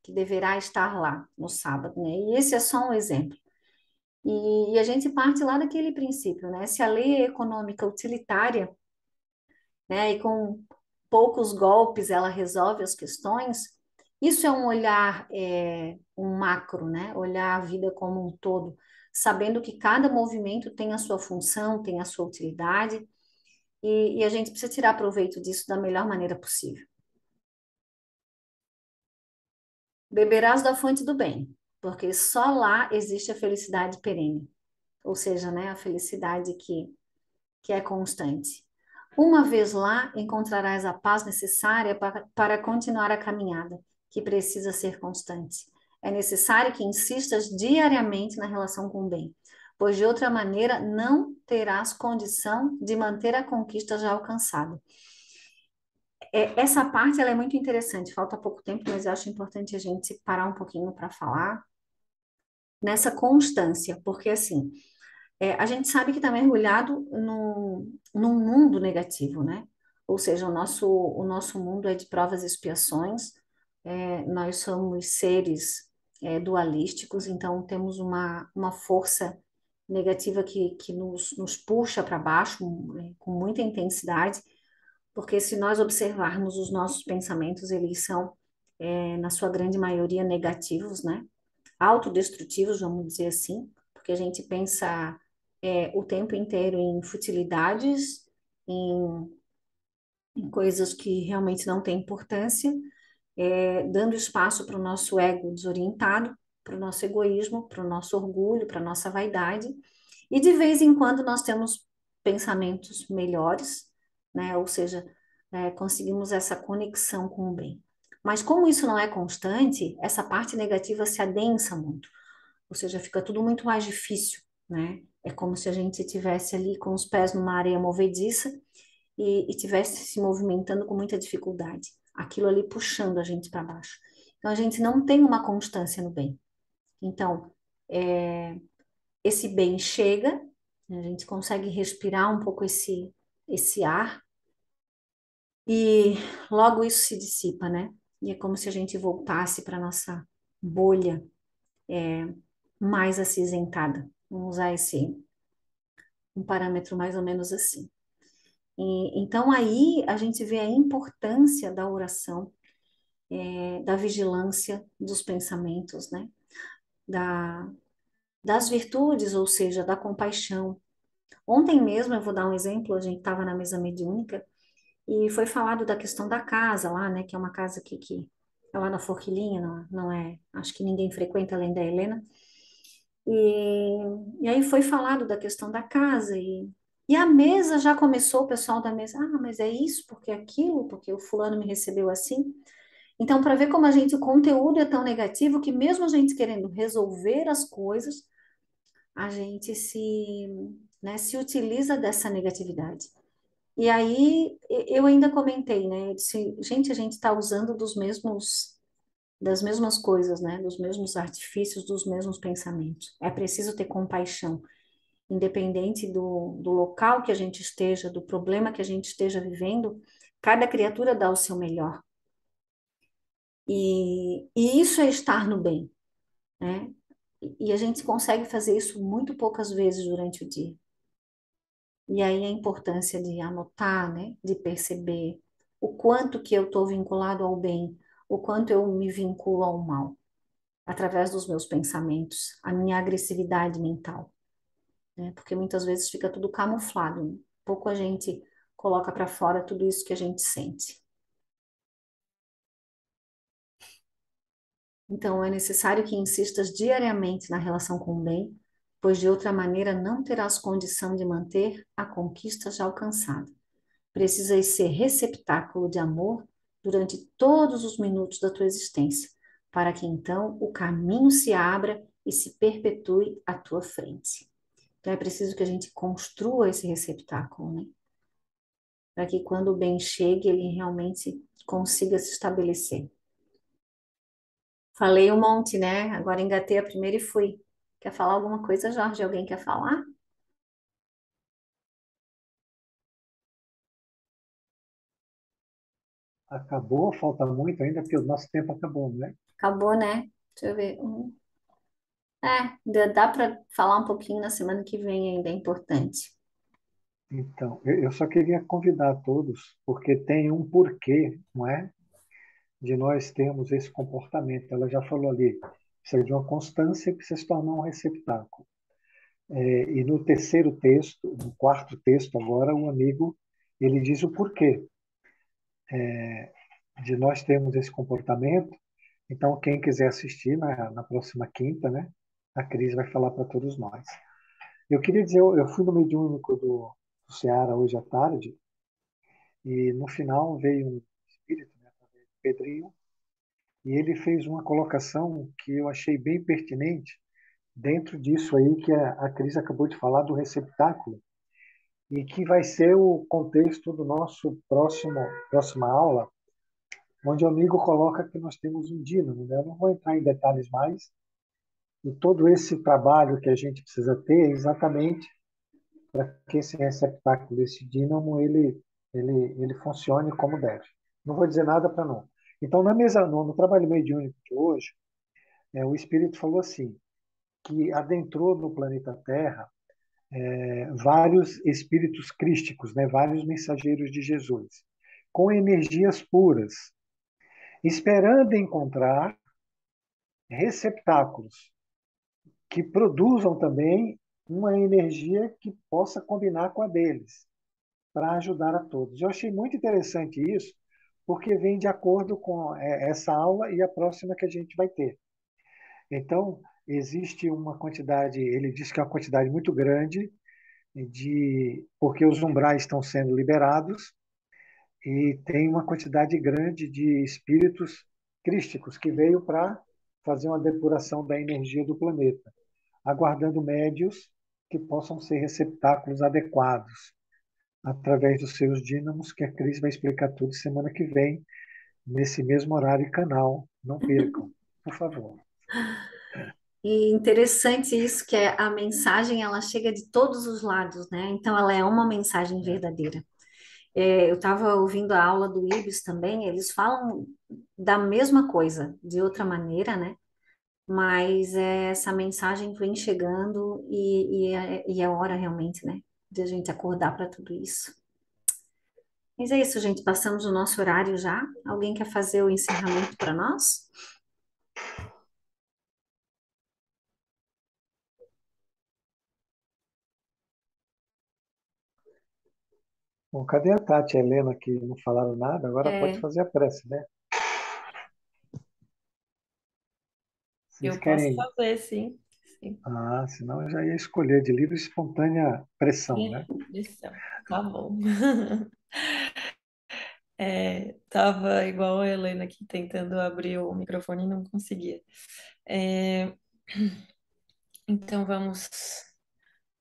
deverá estar lá no sábado, né? E esse é só um exemplo. E a gente parte lá daquele princípio, né? Se a lei é econômica utilitária, né, e com poucos golpes ela resolve as questões, isso é um olhar, um macro, né? Olhar a vida como um todo, sabendo que cada movimento tem a sua função, tem a sua utilidade, e a gente precisa tirar proveito disso da melhor maneira possível. Beberás da fonte do bem, porque só lá existe a felicidade perene, ou seja, né, a felicidade que é constante. Uma vez lá, encontrarás a paz necessária para continuar a caminhada, que precisa ser constante. É necessário que insistas diariamente na relação com o bem, pois de outra maneira não terás condição de manter a conquista já alcançada. essa parte ela é muito interessante. Falta pouco tempo, mas eu acho importante a gente parar um pouquinho para falar nessa constância, porque assim, a gente sabe que está mergulhado num mundo negativo, né? Ou seja, o nosso mundo é de provas e expiações, nós somos seres dualísticos, então temos uma força negativa que nos puxa para baixo, com muita intensidade, porque se nós observarmos os nossos pensamentos, eles são, na sua grande maioria, negativos, né? Autodestrutivos, vamos dizer assim, porque a gente pensa o tempo inteiro em futilidades, em, em coisas que realmente não têm importância, dando espaço para o nosso ego desorientado, para o nosso egoísmo, para o nosso orgulho, para a nossa vaidade. E de vez em quando nós temos pensamentos melhores, né? Ou seja, conseguimos essa conexão com o bem. Mas como isso não é constante, essa parte negativa se adensa muito, ou seja, fica tudo muito mais difícil, né? É como se a gente estivesse ali com os pés numa areia movediça e estivesse se movimentando com muita dificuldade. Aquilo ali puxando a gente para baixo. Então, a gente não tem uma constância no bem. Então, esse bem chega, a gente consegue respirar um pouco esse ar e logo isso se dissipa, né? E é como se a gente voltasse para nossa bolha mais acinzentada. Vamos usar um parâmetro mais ou menos assim. Então aí a gente vê a importância da oração, da vigilância dos pensamentos, né? Da, das virtudes, ou seja, da compaixão. Ontem mesmo, eu vou dar um exemplo, a gente estava na mesa mediúnica e foi falado da questão da casa lá, né? Que é uma casa que é lá na Forquilinha, não é? Acho que ninguém frequenta além da Helena. E aí foi falado da questão da casa e a mesa já começou, o pessoal da mesa, mas é isso, porque é aquilo, porque o fulano me recebeu assim. Então, para ver como o conteúdo é tão negativo que mesmo a gente querendo resolver as coisas, a gente se utiliza dessa negatividade. E aí eu ainda comentei, né? Eu disse, gente, a gente está usando das mesmas coisas, né? Dos mesmos artifícios, dos mesmos pensamentos. É preciso ter compaixão, independente do local que a gente esteja, do problema que a gente esteja vivendo, cada criatura dá o seu melhor. E isso é estar no bem, né? E a gente consegue fazer isso muito poucas vezes durante o dia. E aí a importância de anotar, né? De perceber o quanto que eu estou vinculado ao bem, o quanto eu me vinculo ao mal, através dos meus pensamentos, a minha agressividade mental, né? Porque muitas vezes fica tudo camuflado, né? Pouco a gente coloca para fora tudo isso que a gente sente. Então, é necessário que insistas diariamente na relação com o bem, pois de outra maneira não terás condição de manter a conquista já alcançada. Precisas ser receptáculo de amor durante todos os minutos da tua existência, para que então o caminho se abra e se perpetue à tua frente. Então é preciso que a gente construa esse receptáculo, né? Para que quando o bem chegue, ele realmente consiga se estabelecer. Falei um monte, né? Agora engatei a primeira e fui. Quer falar alguma coisa, Jorge? Alguém quer falar? Acabou, falta muito ainda, porque o nosso tempo acabou, né? Acabou, né? Deixa eu ver. Dá para falar um pouquinho na semana que vem ainda, é importante. Então, eu só queria convidar todos, porque tem um porquê, não é? De nós termos esse comportamento. Ela já falou ali, precisa de uma constância e precisa se tornar um receptáculo. E no terceiro texto, no quarto texto agora, o amigo, ele diz o porquê de nós termos esse comportamento. Então, quem quiser assistir na próxima quinta, né, a Cris vai falar para todos nós. Eu queria dizer, eu fui no mediúnico do Ceará hoje à tarde, e no final veio um espírito, né, Pedrinho, e ele fez uma colocação que eu achei bem pertinente dentro disso aí que a Cris acabou de falar do receptáculo. e que vai ser o contexto do nosso próxima aula, onde o amigo coloca que nós temos um dínamo, né? Eu não vou entrar em detalhes mais, e todo esse trabalho que a gente precisa ter é exatamente para que esse receptáculo, esse dínamo, ele funcione como deve. Não vou dizer nada para não. Então, no trabalho mediúnico de hoje, o Espírito falou assim, que adentrou no planeta Terra vários espíritos crísticos, né, vários mensageiros de Jesus, com energias puras, esperando encontrar receptáculos que produzam também uma energia que possa combinar com a deles, para ajudar a todos. Eu achei muito interessante isso, porque vem de acordo com essa aula e a próxima que a gente vai ter. Então, existe uma quantidade, ele diz que é uma quantidade muito grande, porque os umbrais estão sendo liberados, e tem uma quantidade grande de espíritos crísticos que veio para fazer uma depuração da energia do planeta, aguardando médios que possam ser receptáculos adequados através dos seus dínamos, que a Cris vai explicar tudo semana que vem, nesse mesmo horário e canal. Não percam, por favor. E interessante isso, que a mensagem ela chega de todos os lados, né? Então ela é uma mensagem verdadeira. Eu estava ouvindo a aula do Ibis também, eles falam da mesma coisa, de outra maneira, né? Mas essa mensagem vem chegando e é hora realmente, né? De a gente acordar para tudo isso. Mas é isso, gente. Passamos o nosso horário já. Alguém quer fazer o encerramento para nós? Bom, cadê a Tati e a Helena que não falaram nada? Agora pode É, fazer a prece, né? Vocês Eu posso querem. fazer, sim. Sim. Ah, senão eu já ia escolher de livre e espontânea pressão, né? Lição. Tá bom. Tava igual a Helena aqui tentando abrir o microfone e não conseguia. É, então vamos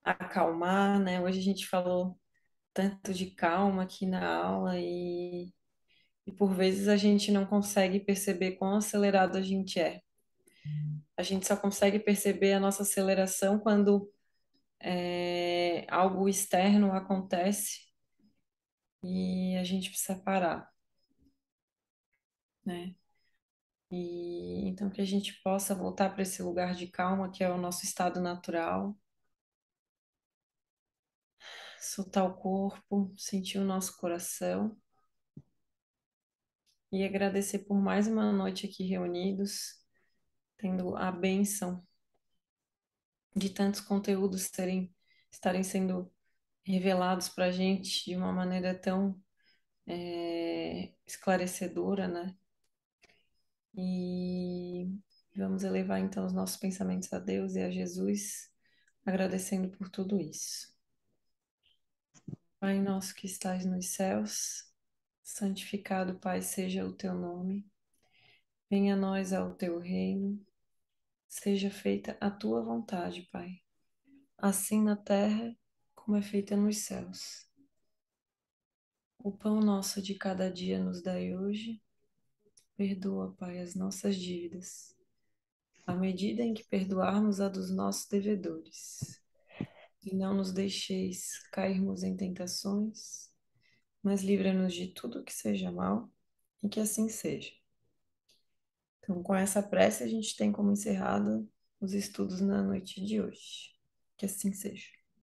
acalmar, né? Hoje a gente falou tanto de calma aqui na aula e por vezes a gente não consegue perceber quão acelerado a gente é. A gente só consegue perceber a nossa aceleração quando algo externo acontece e a gente precisa parar, né? E então que a gente possa voltar para esse lugar de calma que é o nosso estado natural, soltar o corpo, sentir o nosso coração e agradecer por mais uma noite aqui reunidos, tendo a bênção de tantos conteúdos estarem sendo revelados para a gente de uma maneira tão esclarecedora, né? E vamos elevar então os nossos pensamentos a Deus e a Jesus, agradecendo por tudo isso. Pai nosso que estais nos céus, santificado, Pai, seja o teu nome. Venha a nós ao teu reino. Seja feita a tua vontade, Pai, assim na terra como é feita nos céus. O pão nosso de cada dia nos dai hoje. Perdoa, Pai, as nossas dívidas, à medida em que perdoarmos a dos nossos devedores. E não nos deixeis cairmos em tentações, mas livra-nos de tudo que seja mal, e que assim seja. Então, com essa prece, a gente tem como encerrado os estudos na noite de hoje. Que assim seja.